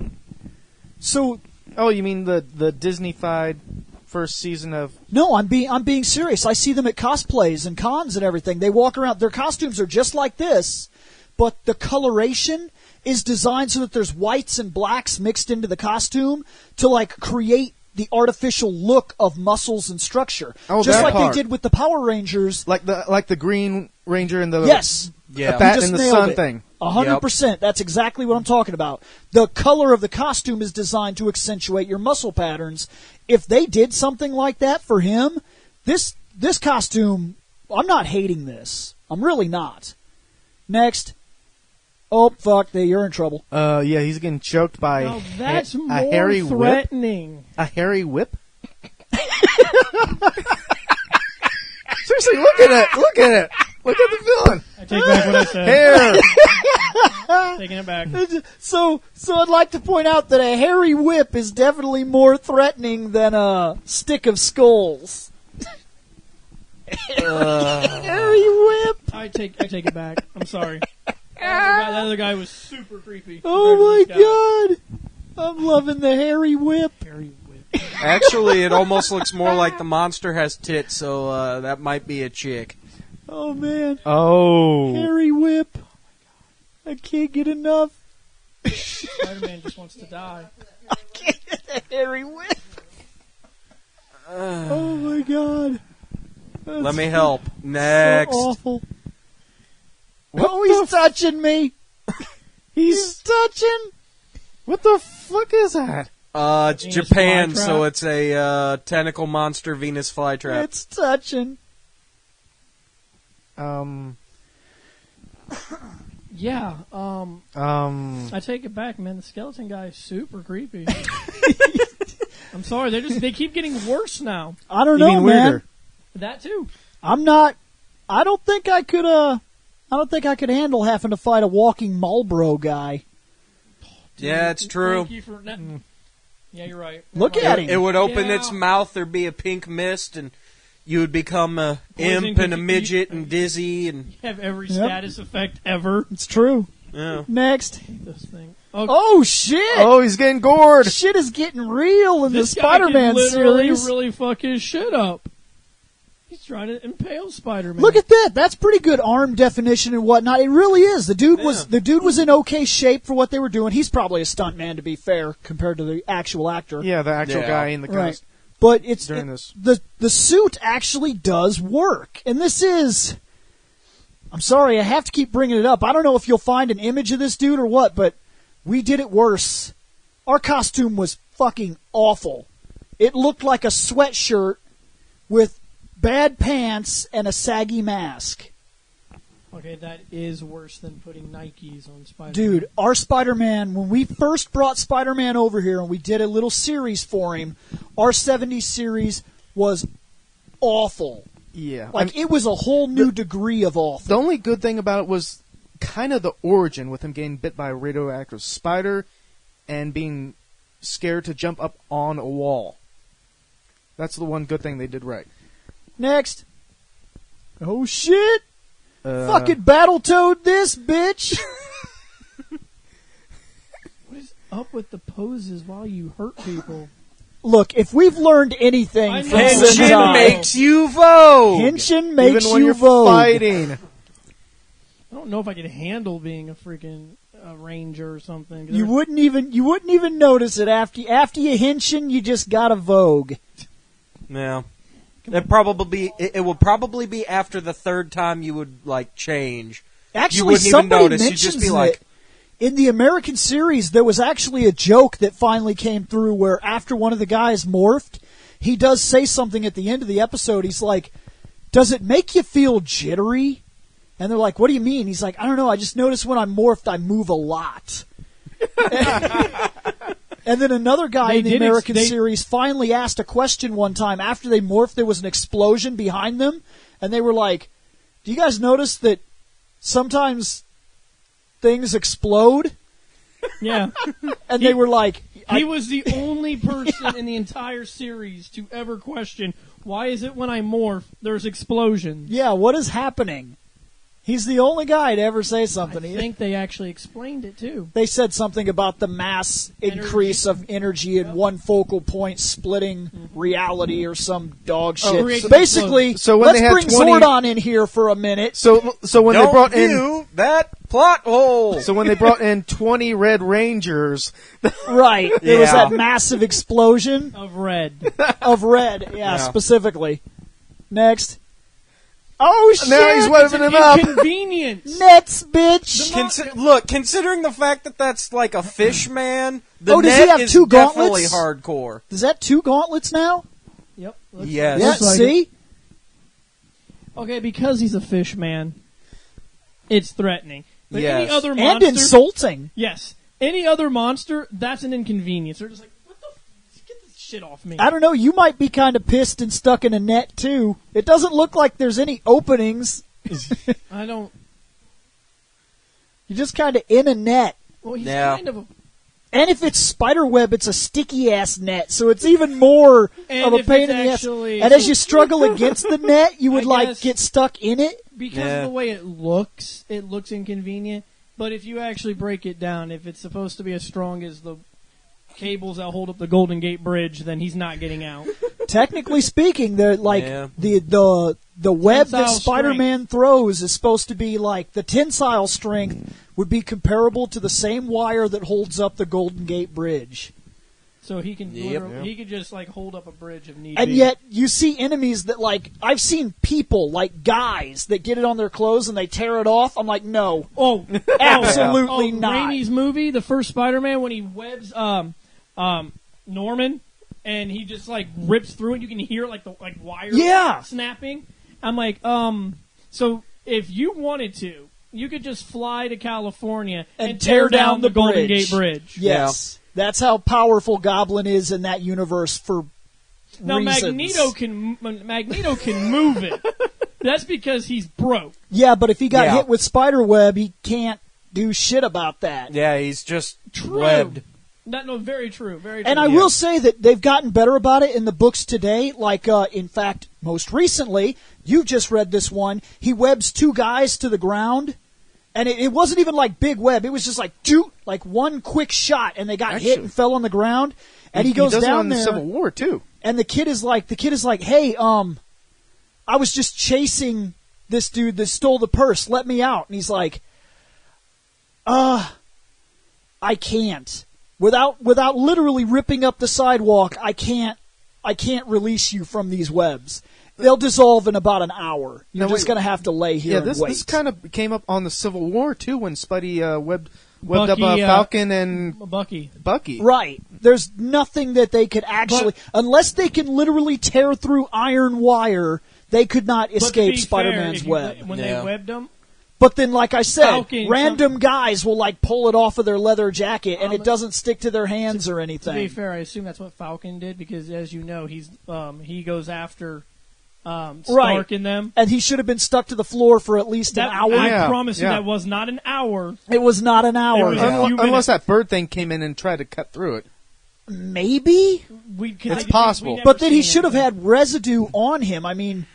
Speaker 1: So,
Speaker 2: Oh, you mean the Disney-fied first season of...
Speaker 1: no, I'm being serious. I see them at cosplays and cons and everything. They walk around. Their costumes are just like this, but the coloration is designed so that there's whites and blacks mixed into the costume to like create the artificial look of muscles and structure.
Speaker 2: Oh,
Speaker 1: just
Speaker 2: that
Speaker 1: like
Speaker 2: part.
Speaker 1: they did with the Power Rangers.
Speaker 2: Like the Green Ranger and the...
Speaker 1: Yes.
Speaker 3: Yeah.
Speaker 2: The bat
Speaker 1: You just
Speaker 2: in the
Speaker 1: nailed
Speaker 2: sun
Speaker 1: it.
Speaker 2: thing.
Speaker 1: 100%. That's exactly what I'm talking about. The color of the costume is designed to accentuate your muscle patterns. If they did something like that for him, this costume, I'm not hating this. I'm really not. Next. Oh, fuck. You're in trouble.
Speaker 2: Yeah, he's getting choked by
Speaker 4: Now that's
Speaker 2: a
Speaker 4: more
Speaker 2: hairy whip.
Speaker 4: threatening.
Speaker 2: A hairy whip? Seriously, look at it. Look at it. Look at the villain.
Speaker 4: I take back what I said.
Speaker 2: Hair.
Speaker 4: Taking it back.
Speaker 1: So I'd like to point out that a hairy whip is definitely more threatening than a stick of skulls. Hairy whip.
Speaker 4: I take it back. I'm sorry. That other guy was super creepy.
Speaker 1: Oh my
Speaker 4: compared to this
Speaker 1: god. I'm loving the hairy whip.
Speaker 4: guy. Hairy whip.
Speaker 3: Actually, it almost looks more like the monster has tits, so that might be a chick.
Speaker 1: Oh man.
Speaker 2: Oh.
Speaker 1: Hairy whip. I can't get enough.
Speaker 4: Spider-Man just wants to die.
Speaker 1: I can't get the hairy whip. Oh my god. That's
Speaker 3: Let me help. Next.
Speaker 1: so awful.
Speaker 2: What
Speaker 1: Oh, he's touching me.
Speaker 2: He's...
Speaker 1: touching.
Speaker 2: What the fuck is that?
Speaker 3: It's
Speaker 4: Venus
Speaker 3: Japan,
Speaker 4: flytrap.
Speaker 3: so it's a tentacle monster Venus flytrap.
Speaker 1: It's touching.
Speaker 4: Yeah.
Speaker 2: I
Speaker 4: I take it back, man. The skeleton guy is super creepy. I'm sorry. They keep getting worse now.
Speaker 1: I don't
Speaker 2: You
Speaker 1: know,
Speaker 2: mean
Speaker 1: man.
Speaker 2: weirder?
Speaker 4: That too.
Speaker 1: I don't think I could handle having to fight a walking Marlboro guy.
Speaker 3: Yeah, it's true.
Speaker 4: Thank you for yeah, you're right.
Speaker 1: Look
Speaker 4: Never
Speaker 1: at
Speaker 4: mind.
Speaker 1: him.
Speaker 3: It would open
Speaker 4: Yeah.
Speaker 3: its mouth, there'd be a pink mist, and you would become a
Speaker 4: Poison
Speaker 3: imp and a
Speaker 4: cookie-
Speaker 3: midget and dizzy and
Speaker 4: You have every
Speaker 1: Yep.
Speaker 4: status effect ever.
Speaker 1: It's true.
Speaker 3: yeah.
Speaker 1: Next.
Speaker 4: This thing. Okay.
Speaker 1: Oh shit!
Speaker 2: Oh, he's getting gored.
Speaker 1: Shit is getting real in
Speaker 4: This
Speaker 1: the
Speaker 4: guy
Speaker 1: Spider-Man
Speaker 4: can literally
Speaker 1: series.
Speaker 4: really fuck his shit up. He's trying to impale Spider-Man.
Speaker 1: Look at that. That's pretty good arm definition and whatnot. It really is. The dude was in okay shape for what they were doing. He's probably a stuntman, to be fair, compared to the actual actor.
Speaker 2: Yeah, the actual
Speaker 3: Yeah.
Speaker 2: guy in the
Speaker 1: Right.
Speaker 2: costume.
Speaker 1: But it's
Speaker 2: During this.
Speaker 1: the suit actually does work, and this is. I'm sorry, I have to keep bringing it up. I don't know if you'll find an image of this dude or what, but we did it worse. Our costume was fucking awful. It looked like a sweatshirt with bad pants and a saggy mask.
Speaker 4: Okay, that is worse than putting Nikes on Spider-Man.
Speaker 1: Dude, our Spider-Man, when we first brought Spider-Man over here and we did a little series for him, our 70s series was awful.
Speaker 2: Yeah.
Speaker 1: Like, it was a whole new degree of awful.
Speaker 2: The only good thing about it was kind of the origin with him getting bit by a radioactive spider and being scared to jump up on a wall. That's the one good thing they did right.
Speaker 1: Next. Oh shit! Fucking Battletoad this bitch!
Speaker 4: What is up with the poses while you hurt people?
Speaker 1: Look, if we've learned anything
Speaker 4: I
Speaker 1: from
Speaker 4: know.
Speaker 3: Henshin
Speaker 1: Sentai,
Speaker 3: makes you vogue.
Speaker 1: Henshin makes
Speaker 2: Even when
Speaker 1: you
Speaker 2: you're
Speaker 1: vogue.
Speaker 2: fighting.
Speaker 4: I don't know if I could handle being a freaking ranger or something. 'Cause
Speaker 1: You wouldn't even notice it after you Henshin. You just got a vogue.
Speaker 3: Yeah. It will probably be after the third time you would like change.
Speaker 1: Actually,
Speaker 3: wouldn't even
Speaker 1: somebody
Speaker 3: notice. You'd
Speaker 1: mentions
Speaker 3: just be like-
Speaker 1: it. In the American series, there was actually a joke that finally came through where after one of the guys morphed, he does say something at the end of the episode. He's like, "Does it make you feel jittery?" And they're like, "What do you mean?" He's like, "I don't know. I just notice when I'm morphed, I move a lot." And then another guy in the American series finally asked a question one time. After they morphed, there was an explosion behind them. And they were like, "Do you guys notice that sometimes things explode?"
Speaker 4: Yeah.
Speaker 1: And they were like,
Speaker 4: He was the only person in the entire series to ever question, why is it when I morph, there's explosions?
Speaker 1: "Yeah, what is happening?" He's the only guy to ever say something.
Speaker 4: I think they actually explained it, too.
Speaker 1: They said something about the mass increase of energy in one focal point splitting reality or some dog shit.
Speaker 4: creating
Speaker 1: Basically,
Speaker 2: So when
Speaker 1: let's
Speaker 2: they had
Speaker 1: bring
Speaker 2: 20
Speaker 1: Zordon in here for a minute.
Speaker 2: So when
Speaker 3: Don't
Speaker 2: they brought in
Speaker 3: view that plot hole.
Speaker 2: So when they brought in 20 Red Rangers,
Speaker 1: Right. There was
Speaker 3: Yeah.
Speaker 1: that massive explosion
Speaker 4: Of red.
Speaker 1: of red. Yeah,
Speaker 3: Yeah.
Speaker 1: specifically. Next. Oh, shit!
Speaker 2: now he's waving him up.
Speaker 4: Inconvenience.
Speaker 1: Nets, bitch!
Speaker 3: Look, considering the fact that that's like a fish man, the
Speaker 1: Oh, does he
Speaker 3: net
Speaker 1: have
Speaker 3: is
Speaker 1: two
Speaker 3: definitely
Speaker 1: gauntlets?
Speaker 3: hardcore.
Speaker 1: Is that 2 gauntlets now?
Speaker 4: Yep.
Speaker 3: Yes.
Speaker 1: Yeah,
Speaker 4: Looks like
Speaker 1: see?
Speaker 4: Okay, because he's a fish man, it's threatening. But
Speaker 3: Yes.
Speaker 4: any other
Speaker 1: And
Speaker 4: monster...
Speaker 1: insulting.
Speaker 4: Yes. Any other monster, that's an inconvenience. They're just like, what the... Get this shit off me.
Speaker 1: I don't know, you might be kind of pissed and stuck in a net, too. It doesn't look like there's any openings.
Speaker 4: I don't...
Speaker 1: You're just kind of in a net.
Speaker 4: Well, he's
Speaker 3: Yeah.
Speaker 4: kind of a...
Speaker 1: And if it's spiderweb, it's a sticky-ass net, so it's even more
Speaker 4: And
Speaker 1: of a
Speaker 4: if
Speaker 1: pain
Speaker 4: it's
Speaker 1: in the
Speaker 4: actually-
Speaker 1: ass. And as you struggle against the net, you would,
Speaker 4: I guess-
Speaker 1: get stuck in it.
Speaker 4: Because
Speaker 3: Yeah.
Speaker 4: of the way it looks inconvenient. But if you actually break it down, if it's supposed to be as strong as the cables that hold up the Golden Gate Bridge, then he's not getting out.
Speaker 1: Technically speaking, the
Speaker 3: Yeah.
Speaker 1: the web that
Speaker 4: Tensile
Speaker 1: Spider-Man throws is supposed to be like the tensile strength would be comparable to the same wire that holds up the Golden Gate Bridge.
Speaker 4: So he can
Speaker 3: Yep.
Speaker 4: literally, he could just like hold up a bridge if need
Speaker 1: And
Speaker 4: be.
Speaker 1: yet, you see enemies that, like, I've seen people, like guys, that get it on their clothes and they tear it off. I'm like, no,
Speaker 4: Oh,
Speaker 1: absolutely not.
Speaker 4: Raimi's movie, the first Spider-Man, when he webs Norman, and he just like rips through it, you can hear like the wires
Speaker 1: Yeah.
Speaker 4: snapping. I'm like, so if you wanted to, you could just fly to California and tear down the Golden
Speaker 1: bridge.
Speaker 4: Gate Bridge.
Speaker 1: Yes, that's how powerful Goblin is in that universe for
Speaker 4: Now
Speaker 1: reasons.
Speaker 4: Magneto can move it. That's because he's broke.
Speaker 1: Yeah, but if he got
Speaker 3: Yeah.
Speaker 1: hit with spiderweb, he can't do shit about that.
Speaker 3: Yeah, he's just
Speaker 4: True.
Speaker 3: webbed.
Speaker 4: No, very true. Very true.
Speaker 1: And I will say that they've gotten better about it in the books today. Like, in fact, most recently, you just read this one. He webs 2 guys to the ground, and it wasn't even like big web. It was just like like one quick shot, and they got hit and fell on the ground. And he goes
Speaker 2: does it
Speaker 1: down
Speaker 2: on
Speaker 1: there,
Speaker 2: the Civil War too.
Speaker 1: and the kid is like, hey, I was just chasing this dude that stole the purse. Let me out. And he's like, I can't. Without literally ripping up the sidewalk, I can't release you from these webs. They'll dissolve in about an hour. You're
Speaker 2: Now,
Speaker 1: just
Speaker 2: wait.
Speaker 1: going to have to lay here and
Speaker 2: This
Speaker 1: wait.
Speaker 2: kind of came up on the Civil War too when Spidey webbed
Speaker 4: Bucky,
Speaker 2: up Falcon and
Speaker 4: Bucky.
Speaker 2: Bucky.
Speaker 1: Right. There's nothing that they could actually, unless they can literally tear through iron wire, they could not
Speaker 4: But to
Speaker 1: escape
Speaker 4: be
Speaker 1: Spider-Man's
Speaker 4: fair, if
Speaker 1: web.
Speaker 4: when
Speaker 3: Yeah.
Speaker 4: they webbed him,
Speaker 1: But then, like I said,
Speaker 4: Falcon,
Speaker 1: random guys will like pull it off of their leather jacket, and it doesn't stick to their hands or
Speaker 4: to be
Speaker 1: anything.
Speaker 4: fair, I assume that's what Falcon did because, as you know, he goes after Stark
Speaker 1: Right.
Speaker 4: and them.
Speaker 1: And he should have been stuck to the floor for at least an hour.
Speaker 4: I
Speaker 2: Yeah,
Speaker 4: promise you,
Speaker 2: yeah.
Speaker 4: that was not an hour.
Speaker 1: It was not an hour.
Speaker 4: It was a few
Speaker 2: Unless
Speaker 4: minutes.
Speaker 2: that bird thing came in and tried to cut through it.
Speaker 1: Maybe,
Speaker 4: We
Speaker 2: It's possible.
Speaker 4: never
Speaker 1: but then he
Speaker 4: seen
Speaker 1: should have
Speaker 4: anything.
Speaker 1: had residue on him. I mean,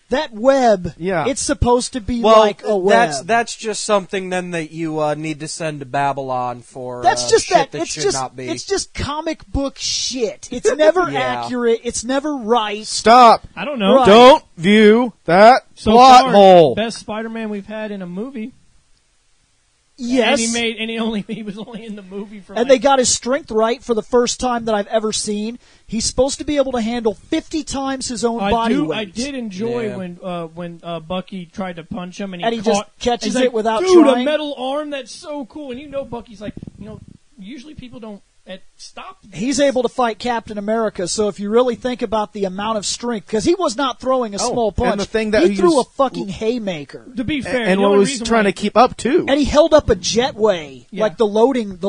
Speaker 1: That web,
Speaker 2: Yeah.
Speaker 1: it's supposed to be
Speaker 3: Well,
Speaker 1: like a web.
Speaker 3: that's just something then that you need to send to Babylon for
Speaker 1: That's just
Speaker 3: shit
Speaker 1: that. It's
Speaker 3: should
Speaker 1: just
Speaker 3: not be.
Speaker 1: it's just comic book shit. It's never
Speaker 3: Yeah.
Speaker 1: accurate. It's never right.
Speaker 2: Stop.
Speaker 4: I don't know.
Speaker 1: Right.
Speaker 2: Don't view that
Speaker 4: So
Speaker 2: plot
Speaker 4: far,
Speaker 2: hole.
Speaker 4: best Spider-Man we've had in a movie.
Speaker 1: Yes.
Speaker 4: And he was only in the movie for.
Speaker 1: And they got his strength right for the first time that I've ever seen. He's supposed to be able to handle 50 times his own body weight.
Speaker 4: I did enjoy
Speaker 3: Yeah.
Speaker 4: when Bucky tried to punch him and
Speaker 1: he just catches
Speaker 4: he's like,
Speaker 1: it without
Speaker 4: Dude,
Speaker 1: trying.
Speaker 4: a metal arm, that's so cool. And Bucky's like, usually people don't stop.
Speaker 1: He's able to fight Captain America, so if you really think about the amount of strength, because he was not throwing a small punch.
Speaker 2: and the thing that
Speaker 1: he
Speaker 2: he
Speaker 1: threw
Speaker 2: was-
Speaker 1: a fucking haymaker.
Speaker 4: To be fair,
Speaker 2: And
Speaker 4: the
Speaker 2: what
Speaker 4: only
Speaker 2: was
Speaker 4: reason
Speaker 2: trying
Speaker 4: why-
Speaker 2: to keep up, too.
Speaker 1: And he held up a jetway,
Speaker 4: Yeah.
Speaker 1: like the loading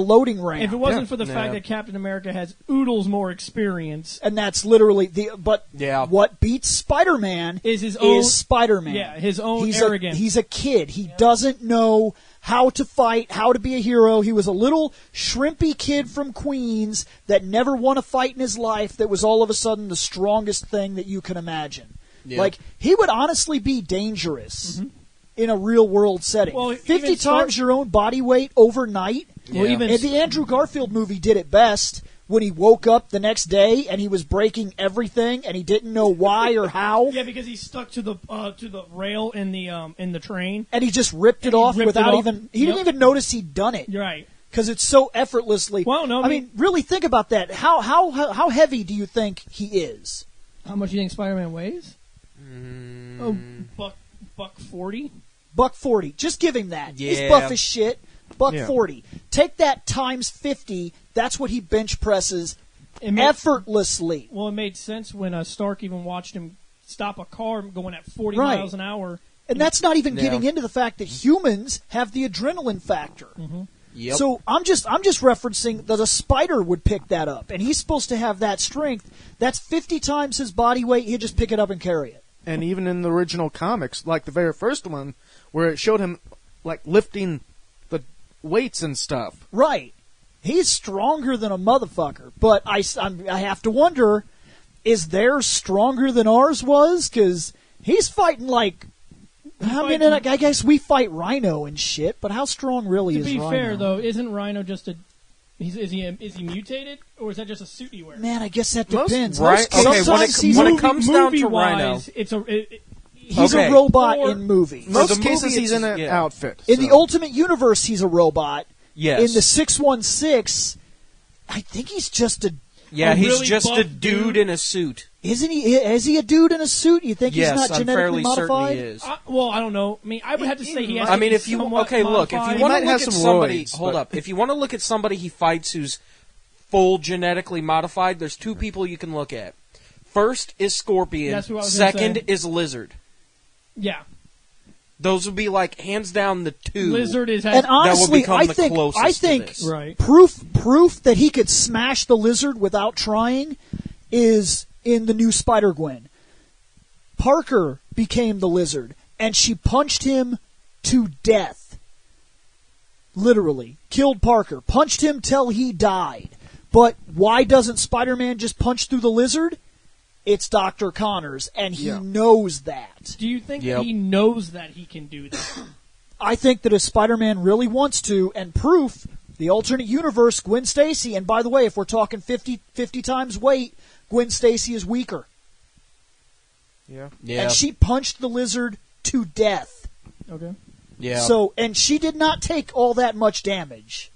Speaker 1: ramp.
Speaker 4: If it wasn't
Speaker 2: Yeah.
Speaker 4: for the fact
Speaker 3: Yeah.
Speaker 4: that Captain America has oodles more experience,
Speaker 1: And that's literally but
Speaker 3: Yeah.
Speaker 1: what beats Spider-Man
Speaker 4: Is his own-
Speaker 1: Spider-Man.
Speaker 4: yeah, his own
Speaker 1: he's
Speaker 4: arrogance.
Speaker 1: He's a kid. He doesn't know how to fight, how to be a hero. He was a little shrimpy kid from Queens that never won a fight in his life that was all of a sudden the strongest thing that you can imagine.
Speaker 3: Yeah.
Speaker 1: Like, he would honestly be dangerous in a real world setting.
Speaker 4: Well,
Speaker 1: 50
Speaker 4: even
Speaker 1: times your own body weight overnight.
Speaker 4: Well, even
Speaker 1: And the Andrew Garfield movie did it best when he woke up the next day and he was breaking everything and he didn't know why or how.
Speaker 4: yeah, because he's stuck to the rail in the train.
Speaker 1: And he just ripped it
Speaker 4: And he
Speaker 1: off
Speaker 4: ripped
Speaker 1: without
Speaker 4: it off.
Speaker 1: even. He
Speaker 4: Yep.
Speaker 1: didn't even notice he'd done it
Speaker 4: You're right.
Speaker 1: because it's so effortlessly.
Speaker 4: Well, no,
Speaker 1: I mean, really think about that. How heavy do you think he is?
Speaker 4: How much do you think Spider-Man weighs? Oh, buck 40.
Speaker 1: $140. Just give him that. He's
Speaker 3: Yeah.
Speaker 1: buff as shit.
Speaker 2: Yeah.
Speaker 1: $140. Take that times 50. That's what he bench presses
Speaker 4: It made,
Speaker 1: effortlessly.
Speaker 4: well, it made sense when Stark even watched him stop a car going at 40
Speaker 1: Right.
Speaker 4: miles an hour.
Speaker 1: And that's not even
Speaker 3: Yeah.
Speaker 1: getting into the fact that humans have the adrenaline factor.
Speaker 3: Yep.
Speaker 1: So I'm just referencing that a spider would pick that up, and he's supposed to have that strength. That's 50 times his body weight. He'd just pick it up and carry it.
Speaker 2: And even in the original comics, like the very first one, where it showed him like lifting the weights and stuff.
Speaker 1: Right. He's stronger than a motherfucker. But I have to wonder, is theirs stronger than ours was? Because he's fighting like. I mean, I guess we fight Rhino and shit, but how strong really
Speaker 4: To
Speaker 1: is
Speaker 4: be
Speaker 1: Rhino?
Speaker 4: fair, though, isn't Rhino just a? Is he mutated, or is that just a suit he wears?
Speaker 1: Man, I guess that
Speaker 2: Most-
Speaker 1: depends.
Speaker 3: right, okay, when
Speaker 1: Sometimes he's
Speaker 3: when
Speaker 1: a-
Speaker 3: it comes down to Rhino,
Speaker 4: Movie-wise, it's a.
Speaker 1: he's
Speaker 3: okay.
Speaker 1: a robot
Speaker 4: Or-
Speaker 1: in movies.
Speaker 3: Most
Speaker 2: Most
Speaker 3: the
Speaker 2: cases,
Speaker 3: movie,
Speaker 2: he's in
Speaker 3: it's-
Speaker 2: an
Speaker 3: yeah.
Speaker 2: outfit.
Speaker 1: In
Speaker 2: so.
Speaker 1: the Ultimate Universe, he's a robot.
Speaker 3: yes.
Speaker 1: In the 616, I think he's just a.
Speaker 3: yeah,
Speaker 4: a
Speaker 3: he's
Speaker 4: really
Speaker 3: just
Speaker 4: buff
Speaker 3: a dude in a suit.
Speaker 1: Isn't he? Is he a dude in a suit? You think
Speaker 3: Yes,
Speaker 1: he's not
Speaker 3: I'm
Speaker 1: genetically
Speaker 3: fairly
Speaker 1: modified?
Speaker 3: certain he is.
Speaker 4: Well, I don't know. I mean, I would have to say he has.
Speaker 3: I
Speaker 4: to
Speaker 3: mean,
Speaker 4: be
Speaker 3: if you
Speaker 4: somewhat
Speaker 3: okay, look, if you
Speaker 4: modified.
Speaker 3: want
Speaker 2: might
Speaker 3: to
Speaker 2: have
Speaker 3: look at
Speaker 2: some
Speaker 3: somebody,
Speaker 2: roids,
Speaker 3: hold
Speaker 2: but-
Speaker 3: up. If you want to look at somebody he fights who's full genetically modified, there's two people you can look at. First is Scorpion.
Speaker 4: That's who I was gonna
Speaker 3: Second
Speaker 4: say.
Speaker 3: is Lizard.
Speaker 4: Yeah,
Speaker 3: Those would be like hands down the two.
Speaker 4: Lizard is.
Speaker 1: And honestly,
Speaker 3: become
Speaker 1: I
Speaker 3: the
Speaker 1: think
Speaker 3: closest to this.
Speaker 4: Right.
Speaker 1: proof that he could smash the Lizard without trying is in the new Spider-Gwen. Parker became the Lizard, and she punched him to death. Literally. Killed Parker. Punched him till he died. But why doesn't Spider-Man just punch through the Lizard? It's Dr. Connors, and he
Speaker 2: Yeah.
Speaker 1: knows that.
Speaker 4: Do you think
Speaker 3: Yep.
Speaker 4: he knows that he can do that?
Speaker 1: I think that if Spider-Man really wants to, and proof, the alternate universe, Gwen Stacy, and by the way, if we're talking 50 times weight, Gwen Stacy is weaker.
Speaker 2: Yeah.
Speaker 3: Yeah.
Speaker 1: And she punched the Lizard to death.
Speaker 4: Okay.
Speaker 3: yeah.
Speaker 1: So, and she did not take all that much damage.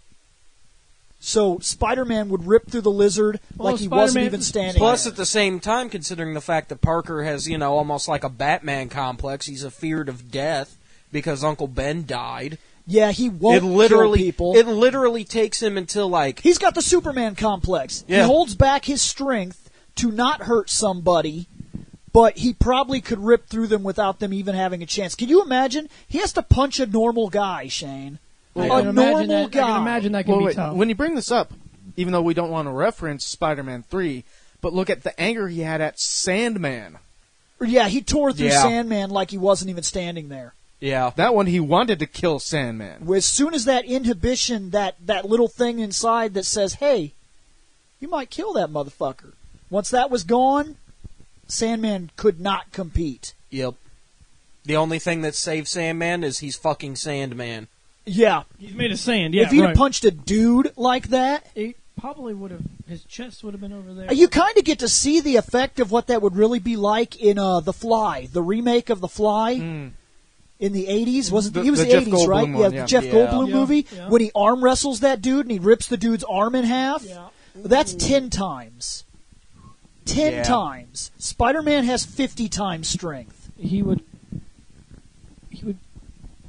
Speaker 1: So Spider-Man would rip through the Lizard
Speaker 4: Well,
Speaker 1: like he wasn't
Speaker 4: Spider-Man-
Speaker 1: even standing
Speaker 3: Plus,
Speaker 1: there.
Speaker 3: at the same time, considering the fact that Parker has, almost like a Batman complex, he's afeared of death because Uncle Ben died.
Speaker 1: Yeah, he won't
Speaker 3: It literally,
Speaker 1: kill people.
Speaker 3: it literally takes him until like
Speaker 1: He's got the Superman complex.
Speaker 3: Yeah.
Speaker 1: He holds back his strength to not hurt somebody, but he probably could rip through them without them even having a chance. Can you imagine? He has to punch a normal guy, Shane.
Speaker 4: I
Speaker 1: A
Speaker 4: can imagine
Speaker 1: normal
Speaker 4: that. I
Speaker 1: guy.
Speaker 4: can imagine that can
Speaker 2: Well,
Speaker 4: be
Speaker 2: wait,
Speaker 4: tough.
Speaker 2: when you bring this up, even though we don't want to reference Spider-Man 3, but look at the anger he had at Sandman.
Speaker 1: Yeah, he tore through
Speaker 3: Yeah.
Speaker 1: Sandman like he wasn't even standing there.
Speaker 3: yeah.
Speaker 2: That one, he wanted to kill Sandman.
Speaker 1: As soon as that inhibition, that little thing inside that says, hey, you might kill that motherfucker. Once that was gone, Sandman could not compete.
Speaker 3: Yep. The only thing that saves Sandman is he's fucking Sandman.
Speaker 1: Yeah.
Speaker 4: He's made of sand. Yeah,
Speaker 1: If he'd
Speaker 4: right.
Speaker 1: have punched a dude like that,
Speaker 4: It probably would have. His chest would have been over there.
Speaker 1: you kind of get to see the effect of what that would really be like in The Fly, the remake of The Fly in the 80s. Was it? He was
Speaker 2: the
Speaker 1: the
Speaker 2: Jeff
Speaker 1: 80s, right?
Speaker 2: Goldblum one,
Speaker 1: the
Speaker 2: yeah.
Speaker 1: Jeff
Speaker 3: Yeah.
Speaker 1: Goldblum
Speaker 4: Yeah.
Speaker 1: movie
Speaker 4: Yeah.
Speaker 1: when he arm wrestles that dude and he rips the dude's arm in half.
Speaker 4: Yeah.
Speaker 1: That's 10 times. 10
Speaker 3: Yeah.
Speaker 1: times. Spider-Man has 50 times strength.
Speaker 4: He would.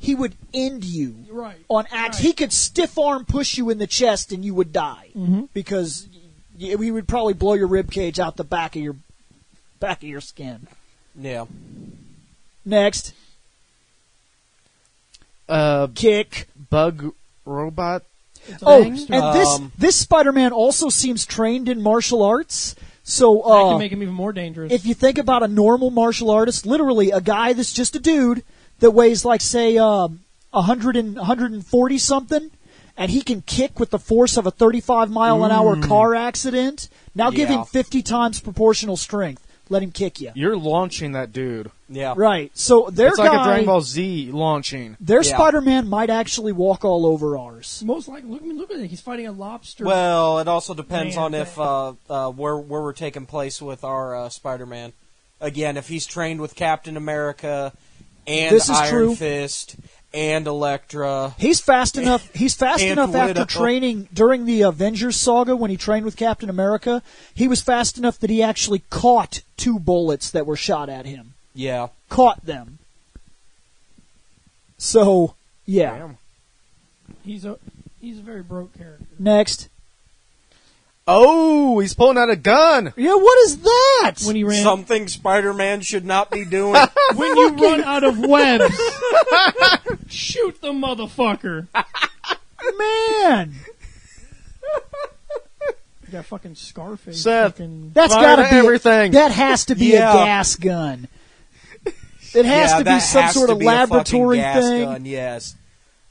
Speaker 1: He would end you
Speaker 4: Right.
Speaker 1: on act.
Speaker 4: Right.
Speaker 1: He could stiff arm push you in the chest and you would die because he would probably blow your rib cage out the back of your skin.
Speaker 3: Yeah.
Speaker 1: Next, kick.
Speaker 2: Bug robot.
Speaker 1: Oh,
Speaker 2: thing?
Speaker 1: and this Spider-Man also seems trained in martial arts. So
Speaker 4: That can make him even more dangerous.
Speaker 1: if you think about a normal martial artist, literally a guy that's just a dude that weighs like say 140 something, and he can kick with the force of a 35 mile an hour car accident. Now give him
Speaker 3: Yeah.
Speaker 1: 50 times proportional strength. Let him kick you.
Speaker 2: You're launching that dude.
Speaker 3: Yeah.
Speaker 1: Right. So their
Speaker 2: It's like
Speaker 1: guy,
Speaker 2: a Dragon Ball Z launching.
Speaker 1: their
Speaker 3: Yeah.
Speaker 1: Spider-Man might actually walk all over ours.
Speaker 4: Most likely, look at it. He's fighting a lobster.
Speaker 3: Well, it also depends
Speaker 4: Man,
Speaker 3: on if where we're taking place with our Spider-Man. Again, if he's trained with Captain America and
Speaker 1: This is
Speaker 3: Iron
Speaker 1: true.
Speaker 3: Fist and Elektra.
Speaker 1: He's fast enough. He's fast
Speaker 3: And
Speaker 1: enough after
Speaker 3: Widow.
Speaker 1: training during the Avengers saga when he trained with Captain America. He was fast enough that he actually caught 2 bullets that were shot at him.
Speaker 3: Yeah.
Speaker 1: Caught them. So, yeah.
Speaker 2: Damn.
Speaker 4: he's a very broke character.
Speaker 1: Next.
Speaker 2: Oh, he's pulling out a gun.
Speaker 1: Yeah, what is that?
Speaker 4: When he ran,
Speaker 3: Something Spider-Man should not be doing.
Speaker 4: when you run out of webs, shoot the motherfucker.
Speaker 1: Man,
Speaker 4: You got fucking Scarface.
Speaker 2: Seth.
Speaker 4: Fucking,
Speaker 1: that's
Speaker 2: Fire
Speaker 1: got to be
Speaker 2: everything.
Speaker 1: That has to be
Speaker 3: Yeah.
Speaker 1: a gas gun. It has
Speaker 3: Yeah,
Speaker 1: to be
Speaker 3: that
Speaker 1: some
Speaker 3: has
Speaker 1: sort
Speaker 3: to
Speaker 1: of
Speaker 3: be a fucking
Speaker 1: laboratory
Speaker 3: gas
Speaker 1: thing.
Speaker 3: gun, yes.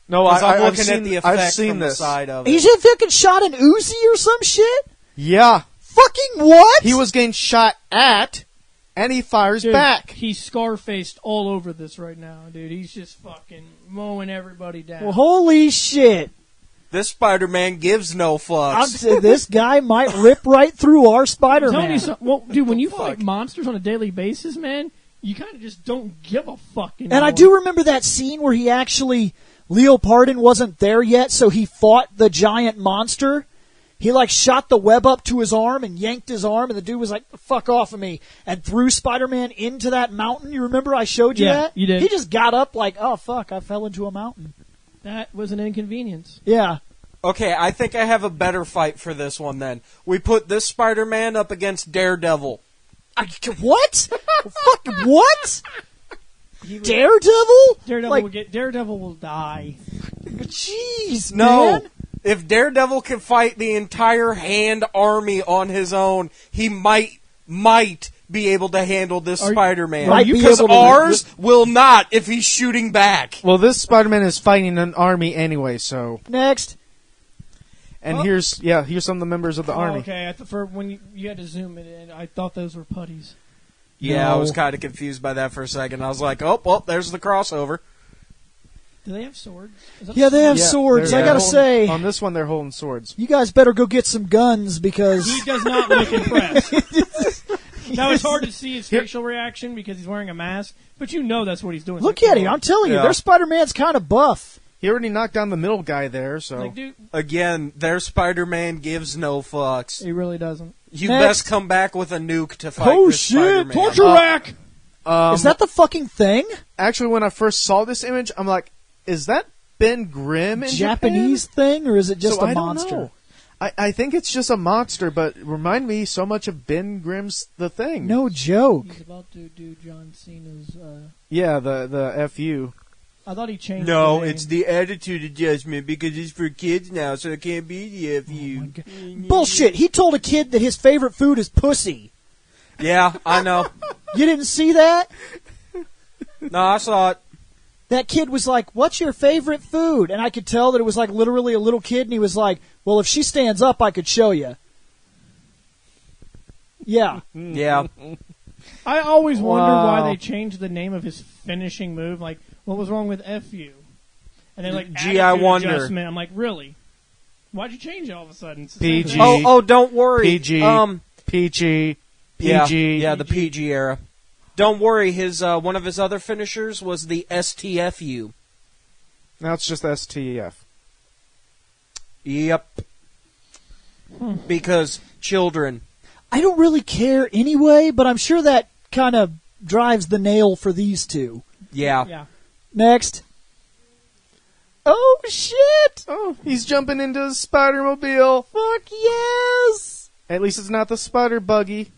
Speaker 2: No,
Speaker 3: Because I'm
Speaker 2: I've
Speaker 3: looking
Speaker 2: seen,
Speaker 3: at the
Speaker 2: I've
Speaker 3: effect
Speaker 2: seen
Speaker 3: from
Speaker 2: this.
Speaker 3: the side of it.
Speaker 1: He just fucking shot an Uzi or some shit.
Speaker 2: Yeah,
Speaker 1: Fucking what?
Speaker 2: he was getting shot at, and he fires
Speaker 4: dude,
Speaker 2: back.
Speaker 4: He's Scarfaced all over this right now, dude. He's just fucking mowing everybody down.
Speaker 1: Well, holy shit!
Speaker 3: This Spider-Man gives no
Speaker 1: I'm
Speaker 3: fucks.
Speaker 1: saying this guy might rip right through our
Speaker 4: I'm telling you
Speaker 1: Spider-Man.
Speaker 4: something. Well, dude, when you
Speaker 3: fuck?
Speaker 4: fight monsters on a daily basis, man, you kind of just don't give a fuck anymore.
Speaker 1: And I do remember that scene where he actually, Leopardon wasn't there yet, so he fought the giant monster. He like shot the web up to his arm and yanked his arm, and the dude was like, "Fuck off of me!" and threw Spider-Man into that mountain. You remember I showed you
Speaker 4: Yeah,
Speaker 1: that?
Speaker 4: you did.
Speaker 1: He just got up like, "Oh fuck, I fell into a mountain."
Speaker 4: That was an inconvenience.
Speaker 1: Yeah.
Speaker 3: Okay, I think I have a better fight for this one then. We put this Spider-Man up against Daredevil.
Speaker 1: What? Fuck what?
Speaker 4: He would-
Speaker 1: Daredevil?
Speaker 4: Daredevil Daredevil will die.
Speaker 1: Jeez,
Speaker 3: No.
Speaker 1: man.
Speaker 3: If Daredevil can fight the entire hand army on his own, he might be able to handle this
Speaker 4: Are you-
Speaker 3: Spider-Man.
Speaker 1: Might be
Speaker 3: Because
Speaker 1: able to-
Speaker 3: ours will not if he's shooting back.
Speaker 2: Well, this Spider-Man is fighting an army anyway, so.
Speaker 1: Next.
Speaker 2: And
Speaker 4: Oh.
Speaker 2: here's some of the members of the
Speaker 4: Oh,
Speaker 2: army.
Speaker 4: okay, for when you had to zoom it in, I thought those were putties.
Speaker 3: Yeah, I
Speaker 1: No.
Speaker 3: was kind of confused by that for a second. I was like, oh, well, there's the crossover.
Speaker 4: Do they have swords? Is that
Speaker 1: Yeah, they have
Speaker 2: Yeah,
Speaker 1: swords.
Speaker 2: they're
Speaker 1: I gotta
Speaker 2: holding-
Speaker 1: say,
Speaker 2: on this one they're holding swords.
Speaker 1: you guys better go get some guns because
Speaker 4: He does not look impressed. Now it's hard to see his facial reaction because he's wearing a mask, but you know that's what he's doing.
Speaker 1: look
Speaker 4: It's like,
Speaker 1: at him. I'm telling you,
Speaker 3: Yeah.
Speaker 1: their Spider-Man's kind of buff.
Speaker 2: He already knocked down the middle guy there, so.
Speaker 4: like, dude,
Speaker 3: Again, their Spider-Man gives no fucks.
Speaker 4: he really doesn't.
Speaker 3: You
Speaker 1: Next.
Speaker 3: best come back with a nuke to fight
Speaker 1: Oh
Speaker 3: this
Speaker 1: shit!
Speaker 3: Spider-Man.
Speaker 1: Torture rack. Is that the fucking thing?
Speaker 2: Actually, when I first saw this image, I'm like, is that Ben Grimm in
Speaker 1: Japanese
Speaker 2: Japan?
Speaker 1: thing, or is it just
Speaker 2: So
Speaker 1: a
Speaker 2: I don't
Speaker 1: monster?
Speaker 2: know. I think it's just a monster, but remind me so much of Ben Grimm's The Thing.
Speaker 1: No joke.
Speaker 4: He's about to do John Cena's.
Speaker 2: Yeah, the FU.
Speaker 4: I thought he changed.
Speaker 3: No,
Speaker 4: the name.
Speaker 3: it's the attitude adjustment because it's for kids now, so it can't be the FU.
Speaker 1: Bullshit. He told a kid that his favorite food is pussy.
Speaker 3: Yeah, I know.
Speaker 1: You didn't see that?
Speaker 3: No, I saw it.
Speaker 1: That kid was like, "What's your favorite food?" And I could tell that it was like literally a little kid, and he was like, "Well, if she stands up, I could show you." Yeah.
Speaker 3: Yeah.
Speaker 4: I always wondered why
Speaker 2: Wow.
Speaker 4: they changed the name of his finishing move. Like, what was wrong with FU? And then like
Speaker 3: Gee, I
Speaker 4: attitude
Speaker 3: wonder.
Speaker 4: adjustment. I'm like, really? Why'd you change it all of a sudden? It's the same
Speaker 2: PG.
Speaker 4: thing.
Speaker 3: Oh, don't worry.
Speaker 2: PG. PG.
Speaker 3: Yeah,
Speaker 2: PG.
Speaker 3: yeah, the PG era. Don't worry. His one of his other finishers was the STFU.
Speaker 2: Now it's just STF.
Speaker 3: Yep. Because children.
Speaker 1: I don't really care anyway, but I'm sure that kind of drives the nail for these two.
Speaker 3: Yeah.
Speaker 4: Yeah.
Speaker 1: Next. Oh, shit!
Speaker 2: Oh, he's jumping into his Spider-Mobile.
Speaker 1: Fuck yes!
Speaker 2: At least it's not the Spider Buggy.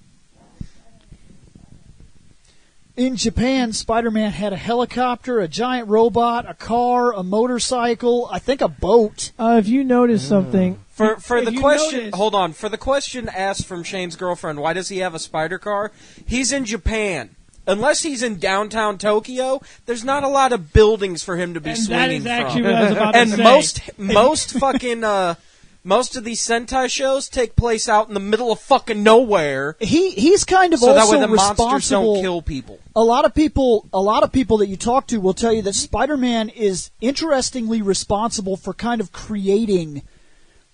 Speaker 1: In Japan, Spider-Man had a helicopter, a giant robot, a car, a motorcycle, I think a boat.
Speaker 4: If you notice something,
Speaker 3: For
Speaker 4: if
Speaker 3: the
Speaker 4: you
Speaker 3: question,
Speaker 4: notice-
Speaker 3: hold on. For the question asked from Shane's girlfriend, why does he have a spider car? He's in Japan. Unless he's in downtown Tokyo, there's not a lot of buildings for him to be
Speaker 4: and
Speaker 3: swinging
Speaker 4: that is actually
Speaker 3: from.
Speaker 4: what I was about to
Speaker 3: And
Speaker 4: say.
Speaker 3: most fucking most of these Sentai shows take place out in the middle of fucking nowhere,
Speaker 1: He's kind of
Speaker 3: so that
Speaker 1: also
Speaker 3: way the monsters
Speaker 1: responsible.
Speaker 3: don't kill people.
Speaker 1: A lot of people that you talk to will tell you that Spider-Man is interestingly responsible for kind of creating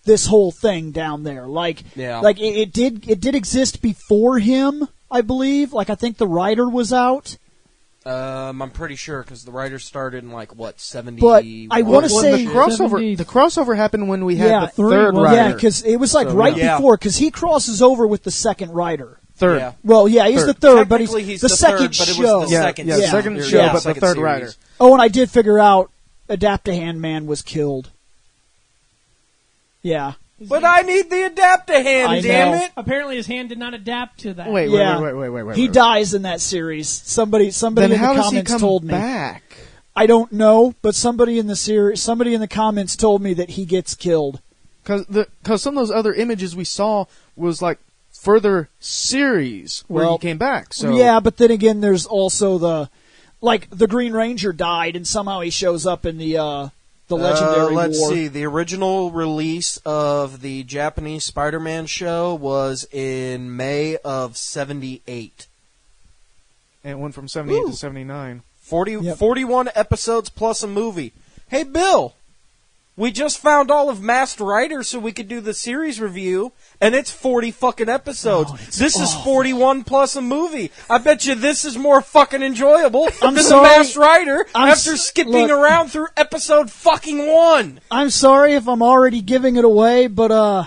Speaker 1: this whole thing down there. Like,
Speaker 3: Yeah.
Speaker 1: like it did exist before him, I believe. Like, I think the writer was out.
Speaker 3: I'm pretty sure because the writer started in like what 70.
Speaker 1: But I wanna
Speaker 2: Well,
Speaker 1: say-
Speaker 2: the crossover.
Speaker 4: 70s.
Speaker 2: The crossover happened when we had
Speaker 1: Yeah,
Speaker 2: the third
Speaker 4: well,
Speaker 2: rider.
Speaker 1: Yeah, because it was like
Speaker 2: So,
Speaker 1: right
Speaker 3: yeah.
Speaker 1: before, because he crosses over with the second writer.
Speaker 2: third.
Speaker 3: Yeah.
Speaker 1: Well, yeah, he's
Speaker 2: Third.
Speaker 1: the third, but
Speaker 3: Technically,
Speaker 1: he's
Speaker 3: he's
Speaker 1: the second
Speaker 3: third, but it
Speaker 1: show.
Speaker 3: was the
Speaker 2: Yeah,
Speaker 3: second.
Speaker 2: yeah,
Speaker 1: Yeah.
Speaker 2: second
Speaker 1: Yeah.
Speaker 2: show,
Speaker 1: Yeah.
Speaker 2: but the
Speaker 3: Second
Speaker 2: third
Speaker 3: series.
Speaker 2: rider.
Speaker 1: Oh, and I did figure out Adapt-A-Hand Man was killed. Yeah.
Speaker 3: But I need the adapter hand,
Speaker 1: I
Speaker 3: damn
Speaker 1: know.
Speaker 3: it!
Speaker 4: Apparently, his hand did not adapt to that.
Speaker 2: Wait,
Speaker 1: Yeah.
Speaker 2: wait.
Speaker 1: He dies in that series. Somebody
Speaker 2: Then
Speaker 1: in the
Speaker 2: how does he
Speaker 1: comments
Speaker 2: come
Speaker 1: told me.
Speaker 2: back?
Speaker 1: I don't know, but somebody in the comments told me that he gets killed.
Speaker 2: Because some of those other images we saw was like further series where
Speaker 1: Well,
Speaker 2: he came back. So
Speaker 1: Yeah, but then again, there's also the Green Ranger died, and somehow he shows up in the Legendary
Speaker 3: Let's
Speaker 1: War.
Speaker 3: see. The original release of the Japanese Spider-Man show was in May of '78.
Speaker 2: and it went from 78
Speaker 1: Ooh.
Speaker 2: to 79.
Speaker 3: 41 episodes plus a movie. Hey, Bill, we just found all of Masked Rider so we could do the series review, and it's 40 fucking episodes. This is 41 plus a movie. I bet you this is more fucking enjoyable than
Speaker 1: sorry.
Speaker 3: the Masked Rider
Speaker 1: I'm
Speaker 3: after
Speaker 1: s-
Speaker 3: skipping
Speaker 1: look.
Speaker 3: around through episode fucking 1.
Speaker 1: I'm sorry if I'm already giving it away, but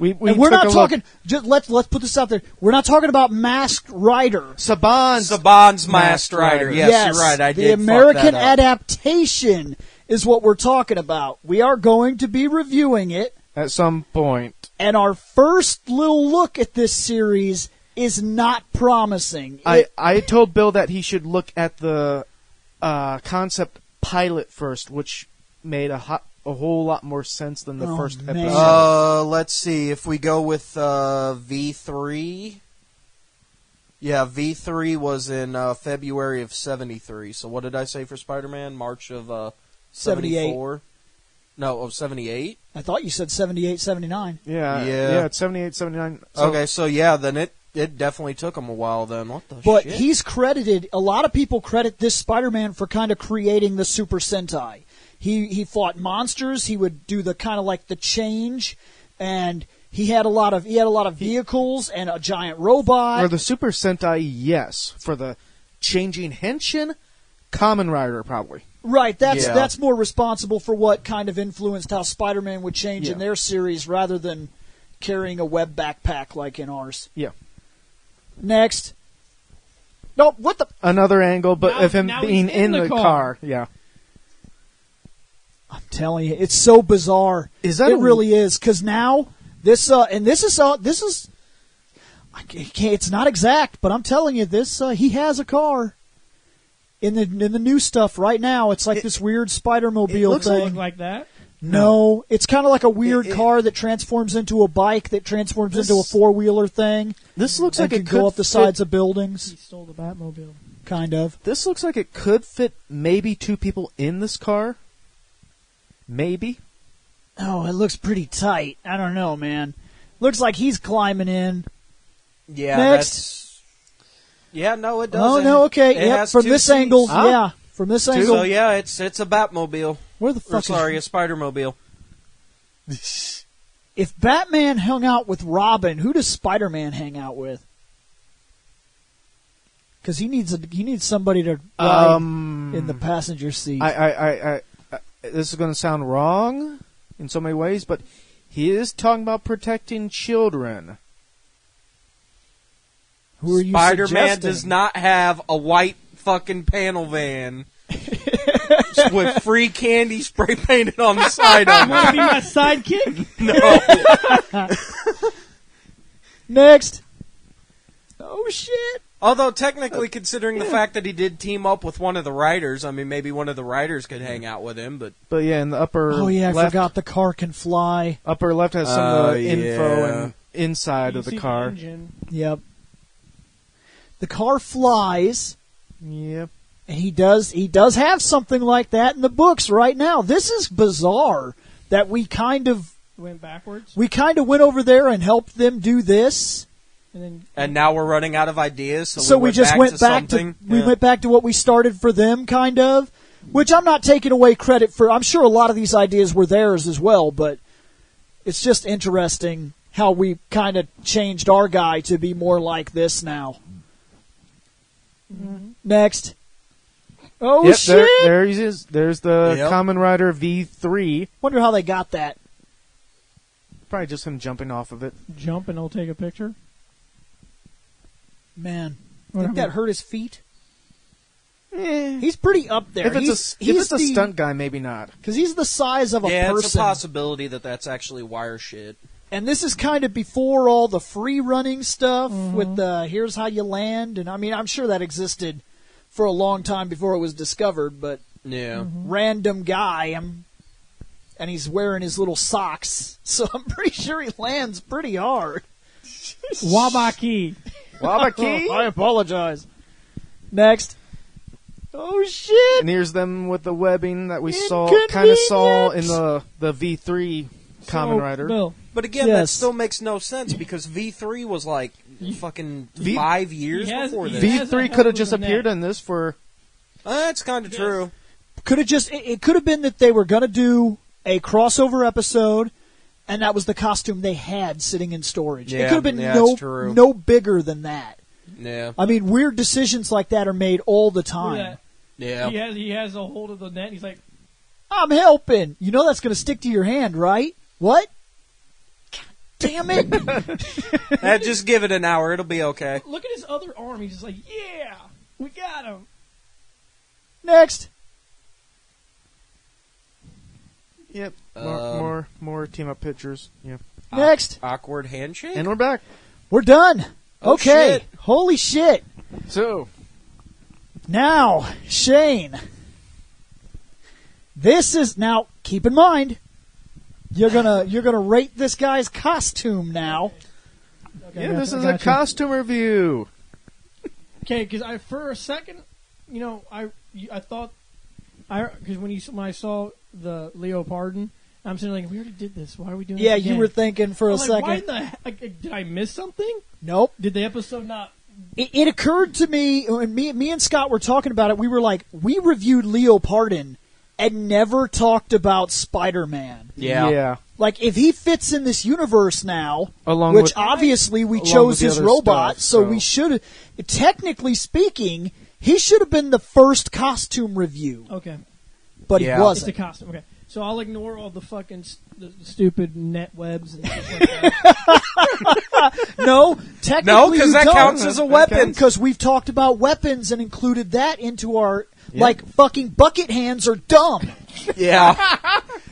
Speaker 2: We
Speaker 1: and we're
Speaker 2: took
Speaker 1: not
Speaker 2: a
Speaker 1: talking.
Speaker 2: look.
Speaker 1: Just let's put this out there. We're not talking about Masked Rider.
Speaker 2: Saban's
Speaker 3: Saban's Masked Rider. Yes, you're right. I
Speaker 1: the
Speaker 3: did fuck
Speaker 1: American
Speaker 3: that up.
Speaker 1: adaptation is what we're talking about. We are going to be reviewing it,
Speaker 2: at some point.
Speaker 1: and our first little look at this series is not promising.
Speaker 2: I told Bill that he should look at the concept pilot first, which made a whole lot more sense than the
Speaker 1: Oh,
Speaker 2: first
Speaker 1: man.
Speaker 2: episode.
Speaker 3: Let's see. If we go with V3, yeah, V3 was in February of '73. So what did I say for Spider-Man? March of 74? No, of '78.
Speaker 1: I thought you said 78, 79.
Speaker 2: Yeah, it's 78, 79. So
Speaker 3: Okay, so yeah, then it definitely took him a while. Then what the
Speaker 1: But
Speaker 3: shit?
Speaker 1: he's credited. A lot of people credit this Spider-Man for kind of creating the Super Sentai. He fought monsters. He would do the kind of like the change, and he had a lot of vehicles and a giant robot.
Speaker 2: For the Super Sentai, yes. For the changing henshin, Kamen Rider probably.
Speaker 1: Right,
Speaker 3: Yeah.
Speaker 1: that's more responsible for what kind of influenced how Spider-Man would change in
Speaker 2: Yeah.
Speaker 1: their series rather than carrying a web backpack like in ours.
Speaker 2: Yeah.
Speaker 1: Next. No, what the?
Speaker 2: Another angle, but
Speaker 4: Now-
Speaker 2: of him
Speaker 4: now
Speaker 2: being
Speaker 4: he's in
Speaker 2: in
Speaker 4: the
Speaker 2: the
Speaker 4: car.
Speaker 2: car. Yeah.
Speaker 1: I'm telling you, it's so bizarre.
Speaker 2: Is that
Speaker 1: it
Speaker 2: a-
Speaker 1: really is? Because now this is. I can't, it's not exact, but I'm telling you, this he has a car. In the new stuff right now, it's like this weird Spider-Mobile
Speaker 2: looks
Speaker 1: thing.
Speaker 4: Look like that.
Speaker 1: No, it's kind of like a weird car that transforms into a bike that transforms into a four-wheeler thing.
Speaker 2: This looks
Speaker 1: And
Speaker 2: like
Speaker 1: can
Speaker 2: it could
Speaker 1: go up the
Speaker 2: fit-
Speaker 1: sides of buildings,
Speaker 4: He stole the Batmobile.
Speaker 1: kind of.
Speaker 2: This looks like it could fit maybe two people in this car. Maybe.
Speaker 1: Oh, it looks pretty tight. I don't know, man. Looks like he's climbing in.
Speaker 3: yeah,
Speaker 1: Next.
Speaker 3: that's Yeah, no, it does.
Speaker 1: Oh no, okay.
Speaker 3: It
Speaker 1: Yep,
Speaker 3: has
Speaker 1: from
Speaker 3: 2
Speaker 1: this
Speaker 3: seats.
Speaker 1: angle,
Speaker 2: Huh?
Speaker 1: yeah. From this angle.
Speaker 3: So yeah, it's a Batmobile.
Speaker 1: Where the
Speaker 3: Or,
Speaker 1: fuck
Speaker 3: sorry,
Speaker 1: is
Speaker 3: a Spider-Mobile.
Speaker 1: If Batman hung out with Robin, who does Spider-Man hang out with? Because he needs somebody to ride in the passenger seat.
Speaker 2: I this is going to sound wrong in so many ways, but he is talking about protecting children.
Speaker 1: Who are you
Speaker 3: Spider-Man
Speaker 1: suggesting?
Speaker 3: does not have a white fucking panel van with free candy spray painted on the side of
Speaker 4: Want to
Speaker 3: it.
Speaker 4: be my sidekick?
Speaker 3: No.
Speaker 1: Next. Oh shit.
Speaker 3: Although technically, considering the fact that he did team up with one of the writers, I mean, maybe one of the writers could hang out with him. But
Speaker 2: But yeah, in the upper
Speaker 1: Oh yeah, I
Speaker 2: left,
Speaker 1: forgot the car can fly.
Speaker 2: upper left has some of the
Speaker 3: yeah.
Speaker 2: info and inside
Speaker 4: You
Speaker 2: of the
Speaker 4: see
Speaker 2: car.
Speaker 4: engine.
Speaker 1: Yep. The car flies,
Speaker 2: Yep.
Speaker 1: and he does have something like that in the books right now. This is bizarre that we kind of
Speaker 4: Went backwards,
Speaker 1: went over there and helped them do this.
Speaker 3: and now we're running out of ideas,
Speaker 1: So we just went back to
Speaker 3: something.
Speaker 1: we went back to what we started for them, kind of. Which I'm not taking away credit for. I'm sure a lot of these ideas were theirs as well, but it's just interesting how we kind of changed our guy to be more like this now. Next. Oh
Speaker 2: Yep,
Speaker 1: shit!
Speaker 2: there he is. There's the
Speaker 3: Yep.
Speaker 2: Kamen Rider V3.
Speaker 1: Wonder how they got that.
Speaker 2: Probably just him jumping off of it.
Speaker 4: jump and I'll take a picture.
Speaker 1: Man,
Speaker 4: What
Speaker 1: think that
Speaker 4: happened?
Speaker 1: hurt his feet?
Speaker 2: Eh.
Speaker 1: He's pretty up there.
Speaker 2: If it's a stunt guy, maybe not.
Speaker 1: because he's the size of a
Speaker 3: Yeah,
Speaker 1: person.
Speaker 3: it's a possibility that that's actually wire shit.
Speaker 1: And this is kind of before all the free running stuff with the here's how you land. And I mean, I'm sure that existed for a long time before it was discovered, but
Speaker 3: Yeah.
Speaker 1: random guy, and he's wearing his little socks. So I'm pretty sure he lands pretty hard.
Speaker 4: Wabaki.
Speaker 2: Wabaki.
Speaker 1: I apologize. Next. Oh, shit.
Speaker 2: And here's them with the webbing that we
Speaker 1: Inconvenient.
Speaker 2: kind of saw in the V3 Kamen Rider.
Speaker 4: Bill,
Speaker 3: But again, that
Speaker 1: Yes.
Speaker 3: still makes no sense because V3 was like fucking
Speaker 2: V-
Speaker 3: 5 years
Speaker 4: He has-
Speaker 3: before
Speaker 4: he
Speaker 3: this.
Speaker 4: has-
Speaker 2: V3
Speaker 4: a
Speaker 2: could have
Speaker 4: hell
Speaker 2: just
Speaker 4: of a
Speaker 2: appeared
Speaker 4: net.
Speaker 2: in this for.
Speaker 3: That's kind of true.
Speaker 1: Could have just, it could have been that they were going to do a crossover episode, and that was the costume they had sitting in storage. It
Speaker 3: Yeah,
Speaker 1: could have been
Speaker 3: yeah,
Speaker 1: no,
Speaker 3: it's true.
Speaker 1: no bigger than that.
Speaker 3: Yeah.
Speaker 1: I mean, weird decisions like that are made all the
Speaker 4: look at
Speaker 1: time.
Speaker 4: that.
Speaker 3: Yeah.
Speaker 4: He has a hold of the net. He's like,
Speaker 1: I'm helping. You know that's going to stick to your hand, right? What? God damn it.
Speaker 3: Just give it an hour. It'll be okay.
Speaker 4: look at his other arm. He's just like, yeah, we got him.
Speaker 1: Next.
Speaker 2: Yep.
Speaker 3: Um,
Speaker 2: More team up pictures. Yeah.
Speaker 1: Next.
Speaker 3: Awkward handshake?
Speaker 2: And we're back.
Speaker 1: We're done.
Speaker 3: Oh,
Speaker 1: Okay.
Speaker 3: shit.
Speaker 1: Holy shit.
Speaker 2: So
Speaker 1: Now, Shane. This is now keep in mind you're gonna rate this guy's costume now.
Speaker 4: Okay,
Speaker 2: yeah,
Speaker 4: I got
Speaker 2: this
Speaker 4: you,
Speaker 2: is
Speaker 4: I
Speaker 2: a
Speaker 4: got you.
Speaker 2: costume review.
Speaker 4: Okay, because for a second, I thought, because when I saw the Leopardon, I'm saying like, we already did this. Why are we doing?
Speaker 1: Yeah,
Speaker 4: this
Speaker 1: you
Speaker 4: again?
Speaker 1: were thinking for
Speaker 4: I'm
Speaker 1: a
Speaker 4: like,
Speaker 1: second.
Speaker 4: Why in the heck, did I miss something?
Speaker 1: Nope.
Speaker 4: Did the episode not?
Speaker 1: It occurred to me when me and Scott were talking about it. We were like, we reviewed Leopardon and never talked about Spider-Man.
Speaker 3: Yeah.
Speaker 1: Like, if he fits in this universe now,
Speaker 2: Along
Speaker 1: which
Speaker 2: with-
Speaker 1: obviously we
Speaker 2: along
Speaker 1: chose
Speaker 2: with the
Speaker 1: his
Speaker 2: other
Speaker 1: robot,
Speaker 2: stuff,
Speaker 1: so
Speaker 2: so-
Speaker 1: we should, technically speaking, he should have been the first costume review,
Speaker 4: Okay,
Speaker 1: but
Speaker 3: Yeah.
Speaker 1: he
Speaker 4: it's a
Speaker 1: wasn't.
Speaker 4: costume. Okay, so I'll ignore all the fucking the stupid net webs and stuff like that.
Speaker 1: No, technically
Speaker 3: No, because
Speaker 1: you
Speaker 3: that
Speaker 1: don't.
Speaker 3: counts as a
Speaker 2: That
Speaker 3: weapon.
Speaker 2: counts.
Speaker 1: Because we've talked about weapons and included that into our, like, fucking bucket hands are dumb.
Speaker 3: Yeah.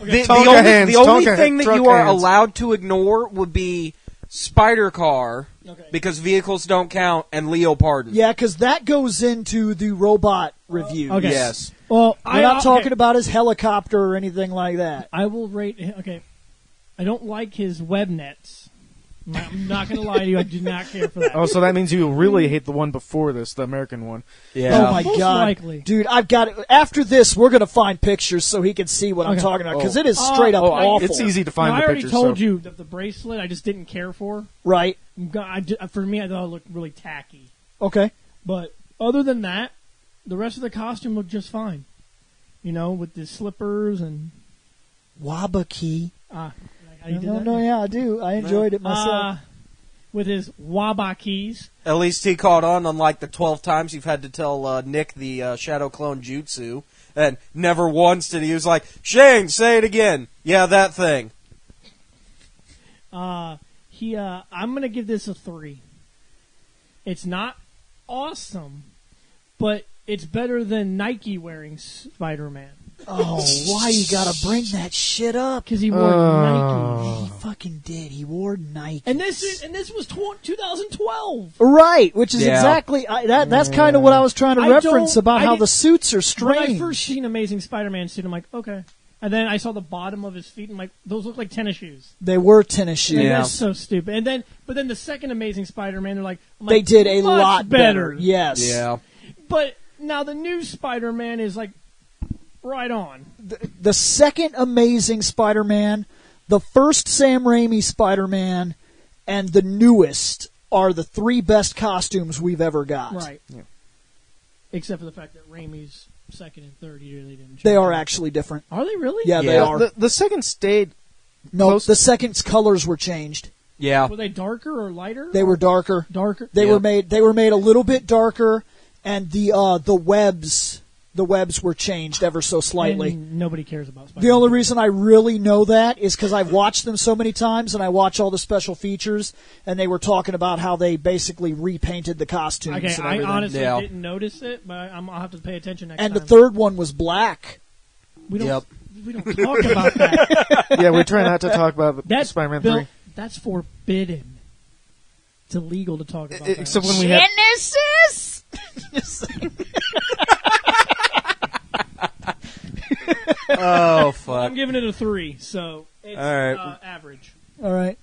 Speaker 3: The
Speaker 2: Tonka hands,
Speaker 3: the only
Speaker 2: Tonka
Speaker 3: thing that
Speaker 2: truck
Speaker 3: you are
Speaker 2: hands.
Speaker 3: allowed to ignore would be Spider Car,
Speaker 4: Okay.
Speaker 3: because vehicles don't count, and Leopardon.
Speaker 1: Yeah, because that goes into the robot review.
Speaker 4: Okay.
Speaker 3: Yes.
Speaker 4: Well,
Speaker 1: We're not talking about his helicopter or anything like that.
Speaker 4: I will rate. Okay, I don't like his web nets. I'm not going to lie to you. I do not care for that.
Speaker 2: Oh, so that means you really hate the one before this, the American one.
Speaker 3: Yeah.
Speaker 1: Oh my
Speaker 4: Most
Speaker 1: god,
Speaker 4: likely.
Speaker 1: dude! I've got it. After this, we're gonna find pictures so he can see what I'm
Speaker 4: Okay.
Speaker 1: talking about because it is straight up
Speaker 2: Oh,
Speaker 1: awful.
Speaker 2: it's easy to find
Speaker 4: Now,
Speaker 2: the
Speaker 4: I already
Speaker 2: pictures.
Speaker 4: told
Speaker 2: so.
Speaker 4: you that the bracelet I just didn't care for.
Speaker 1: right?
Speaker 4: For me, I thought it looked really tacky.
Speaker 1: Okay.
Speaker 4: But other than that, the rest of the costume looked just fine. You know, with the slippers and
Speaker 1: Wabaki.
Speaker 4: how you did that?
Speaker 1: No, yeah, I do. I enjoyed it myself.
Speaker 4: With his wabakis.
Speaker 3: At least he caught on, unlike the 12 times you've had to tell Nick the Shadow Clone Jutsu. And never once did he was like, Shane, say it again. Yeah, that thing.
Speaker 4: I'm gonna give this a 3. It's not awesome, but it's better than Nike wearing Spider-Man.
Speaker 1: Oh, why you gotta bring that shit up?
Speaker 4: Because he wore Nike.
Speaker 1: He fucking did. He wore Nike.
Speaker 4: And this was 2012.
Speaker 1: Right, which is
Speaker 3: Yeah.
Speaker 1: exactly that's kind of what I was trying to reference about how the suits are
Speaker 4: When
Speaker 1: strange.
Speaker 4: I first seen Amazing Spider-Man suit, I'm like, okay. And then I saw the bottom of his feet, and I'm like, those look like tennis shoes.
Speaker 1: They were tennis shoes.
Speaker 3: Yeah.
Speaker 4: That's so stupid. But then the second Amazing Spider-Man, I'm
Speaker 1: They
Speaker 4: like,
Speaker 1: did a
Speaker 4: much
Speaker 1: lot better. Yes.
Speaker 3: Yeah.
Speaker 4: But now the new Spider-Man is like right on.
Speaker 1: The second Amazing Spider-Man, the first Sam Raimi Spider-Man, and the newest are the 3 best costumes we've ever got.
Speaker 4: Right. Yeah. Except for the fact that Raimi's second and third, he really didn't change.
Speaker 1: They are actually different.
Speaker 4: Are they really?
Speaker 1: Yeah, they
Speaker 3: Yeah.
Speaker 1: are.
Speaker 2: The second stayed.
Speaker 1: No,
Speaker 2: close-
Speaker 1: the second's colors were changed.
Speaker 3: Yeah.
Speaker 4: Were they darker or lighter?
Speaker 1: They were darker.
Speaker 4: darker.
Speaker 1: They
Speaker 3: Yep.
Speaker 1: were made a little bit darker, and the webs were changed ever so slightly.
Speaker 4: And nobody cares about Spider-Man.
Speaker 1: The only reason I really know that is because I've watched them so many times, and I watch all the special features, and they were talking about how they basically repainted the costumes.
Speaker 4: Okay,
Speaker 1: and
Speaker 4: I
Speaker 1: everything.
Speaker 4: honestly
Speaker 3: Yeah.
Speaker 4: didn't notice it, but I'll have to pay attention next
Speaker 1: And
Speaker 4: time.
Speaker 1: the third one was black.
Speaker 4: we don't,
Speaker 3: Yep.
Speaker 4: we don't talk about that.
Speaker 2: Yeah, we try not to talk about
Speaker 4: That's
Speaker 2: Spider-Man
Speaker 4: Bill,
Speaker 2: 3.
Speaker 4: That's forbidden. It's illegal to talk about that.
Speaker 2: Except when we had.
Speaker 1: Genesis.
Speaker 3: Oh,
Speaker 4: I'm
Speaker 3: fuck.
Speaker 4: giving it a 3, so it's
Speaker 3: All right.
Speaker 4: average.
Speaker 1: All right.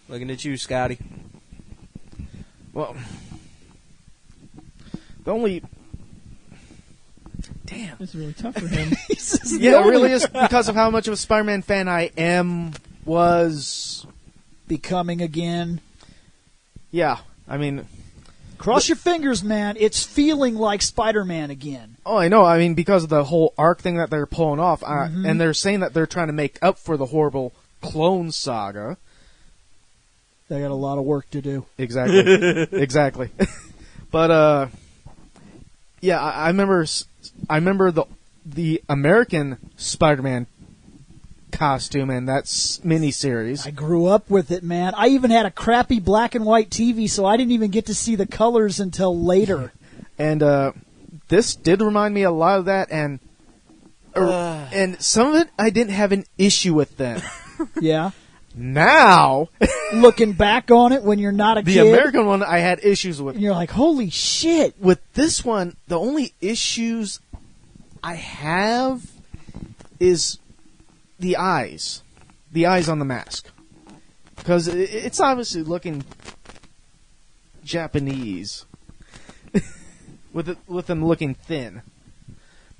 Speaker 3: Looking at you, Scotty.
Speaker 2: Well, the only. Damn.
Speaker 4: It's really tough for him.
Speaker 2: Yeah, it really is because of how much of a Spider-Man fan I was.
Speaker 1: Becoming again.
Speaker 2: Yeah, I mean.
Speaker 1: Cross your fingers, man. It's feeling like Spider-Man again.
Speaker 2: Oh, I know. I mean, because of the whole arc thing that they're pulling off, and they're saying that they're trying to make up for the horrible clone saga.
Speaker 1: They got a lot of work to do.
Speaker 2: Exactly. Exactly. But yeah, I remember the American Spider-Man costume and that miniseries.
Speaker 1: I grew up with it, man. I even had a crappy black and white TV, so I didn't even get to see the colors until later.
Speaker 2: And this did remind me a lot of that, and some of it I didn't have an issue with then.
Speaker 1: Yeah.
Speaker 2: Now,
Speaker 1: Looking back on it when you're not a
Speaker 2: the
Speaker 1: kid,
Speaker 2: American one I had issues with.
Speaker 1: and you're like, holy shit.
Speaker 2: With this one, the only issues I have is the eyes on the mask, because it's obviously looking Japanese with them looking thin.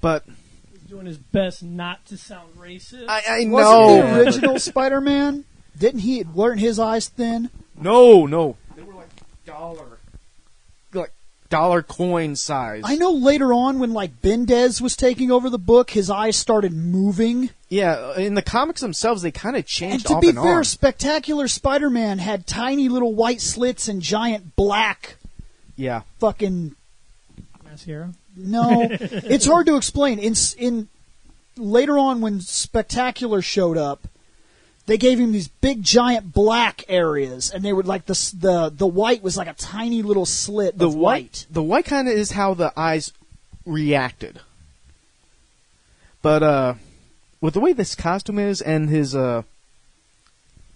Speaker 2: But
Speaker 4: He's doing his best not to sound racist.
Speaker 2: I
Speaker 1: Wasn't
Speaker 2: know
Speaker 1: the original Spider-Man? Weren't his eyes thin?
Speaker 2: No, they were like dollar coin size.
Speaker 1: I know later on when like Bendez was taking over the book, his eyes started moving.
Speaker 2: Yeah, in the comics themselves, they kind of
Speaker 1: And
Speaker 2: changed
Speaker 1: to
Speaker 2: off
Speaker 1: be
Speaker 2: and
Speaker 1: fair,
Speaker 2: on.
Speaker 1: Spectacular Spider-Man had tiny little white slits and giant black
Speaker 2: Yeah,
Speaker 1: fucking...
Speaker 4: Mascara.
Speaker 1: No, it's hard to explain. In later on when Spectacular showed up, they gave him these big giant black areas, and they were like the white was like a tiny little slit of white.
Speaker 2: The white kind of is how the eyes reacted. But with the way this costume is and his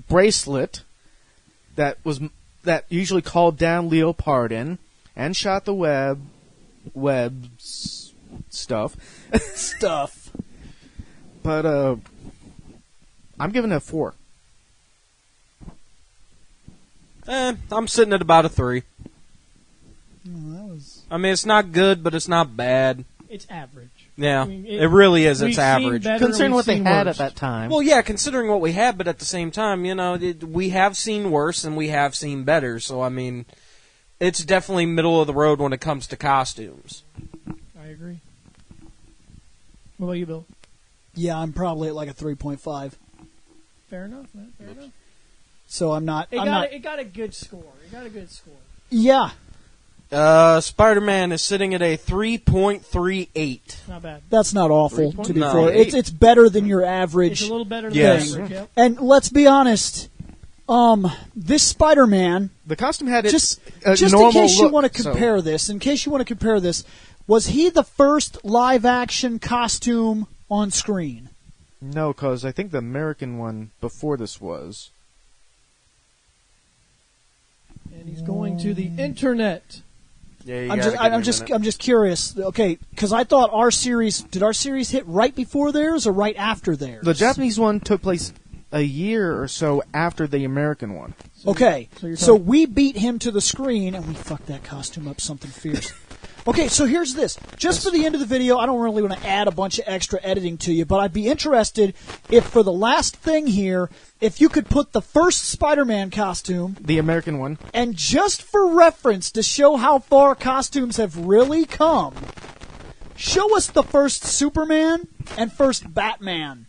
Speaker 2: bracelet that usually called down Leopardon and shot the webs stuff. But I'm giving it a 4.
Speaker 3: I'm sitting at about a 3. I mean, it's not good, but it's not bad.
Speaker 4: It's average.
Speaker 3: Yeah,
Speaker 4: I mean,
Speaker 3: it really is.
Speaker 4: we've
Speaker 3: It's
Speaker 4: seen
Speaker 3: average.
Speaker 4: better,
Speaker 2: Considering
Speaker 4: we've
Speaker 2: what they
Speaker 4: seen
Speaker 2: had
Speaker 4: worse.
Speaker 2: at that time.
Speaker 3: Well, yeah, considering what we had, but at the same time, we have seen worse and we have seen better. So, I mean, it's definitely middle of the road when it comes to costumes.
Speaker 4: I agree. What about you, Bill?
Speaker 1: Yeah, I'm probably at like a 3.5.
Speaker 4: Fair enough, man. Fair enough.
Speaker 1: So I'm not.
Speaker 4: It
Speaker 1: I'm
Speaker 4: got
Speaker 1: not.
Speaker 4: it got a good score. It got a good score.
Speaker 1: Yeah,
Speaker 3: Spider-Man is sitting at a 3.38.
Speaker 4: Not bad.
Speaker 1: that's not awful. To be
Speaker 3: No.
Speaker 1: fair, it's better than your average.
Speaker 4: It's a little better than
Speaker 3: Yes.
Speaker 4: average. Yep.
Speaker 1: And let's be honest, this Spider-Man,
Speaker 2: The costume had its
Speaker 1: just
Speaker 2: normal
Speaker 1: in case you
Speaker 2: look,
Speaker 1: want to
Speaker 2: so-
Speaker 1: compare this, was he the first live-action costume on screen?
Speaker 2: No, because I think the American one before this was.
Speaker 4: And he's going to the internet.
Speaker 3: Yeah, you
Speaker 1: I'm
Speaker 3: gotta
Speaker 1: just,
Speaker 3: give me a
Speaker 1: I'm
Speaker 3: minute.
Speaker 1: just curious. Okay, because I thought our series hit right before theirs or right after theirs?
Speaker 2: The Japanese one took place a year or so after the American one.
Speaker 1: Okay,
Speaker 4: So you're
Speaker 1: so
Speaker 4: talking-
Speaker 1: we beat him to the screen and we fucked that costume up something fierce. Okay, so here's this. Just for the end of the video, I don't really want to add a bunch of extra editing to you, but I'd be interested if for the last thing here, if you could put the first Spider-Man costume,
Speaker 2: The American one.
Speaker 1: and just for reference to show how far costumes have really come, show us the first Superman and first Batman.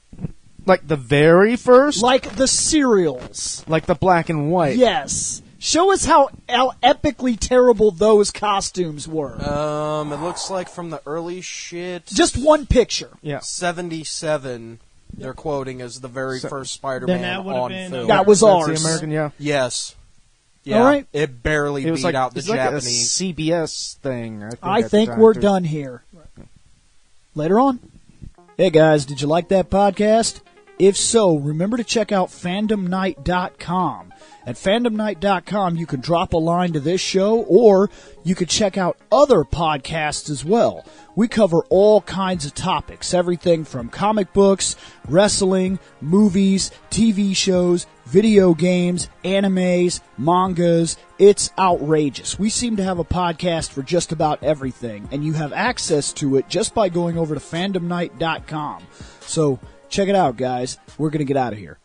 Speaker 2: Like the very first?
Speaker 1: Like the serials.
Speaker 2: Like the black and white.
Speaker 1: Yes. Show us how epically terrible those costumes were.
Speaker 3: It looks like from the early shit.
Speaker 1: Just one picture.
Speaker 2: Yeah.
Speaker 3: 77. They're quoting as the very
Speaker 2: So-
Speaker 3: first Spider-Man
Speaker 4: Then that would've
Speaker 3: on
Speaker 4: been,
Speaker 3: film.
Speaker 1: That was
Speaker 2: That's
Speaker 1: ours.
Speaker 2: the American, yeah.
Speaker 3: Yes. Yeah.
Speaker 1: All right.
Speaker 3: It barely
Speaker 2: It was
Speaker 3: beat
Speaker 2: like,
Speaker 3: out the
Speaker 2: it's like a
Speaker 3: Japanese.
Speaker 2: CBS thing.
Speaker 1: I
Speaker 2: at the
Speaker 1: think
Speaker 2: time,
Speaker 1: we're
Speaker 2: too.
Speaker 1: done here. Later on. Hey guys, did you like that podcast? If so, remember to check out fandomnight.com. At fandomnight.com, you can drop a line to this show, or you could check out other podcasts as well. We cover all kinds of topics, everything from comic books, wrestling, movies, TV shows, video games, animes, mangas. It's outrageous. We seem to have a podcast for just about everything, and you have access to it just by going over to fandomnight.com. So check it out, guys. We're going to get out of here.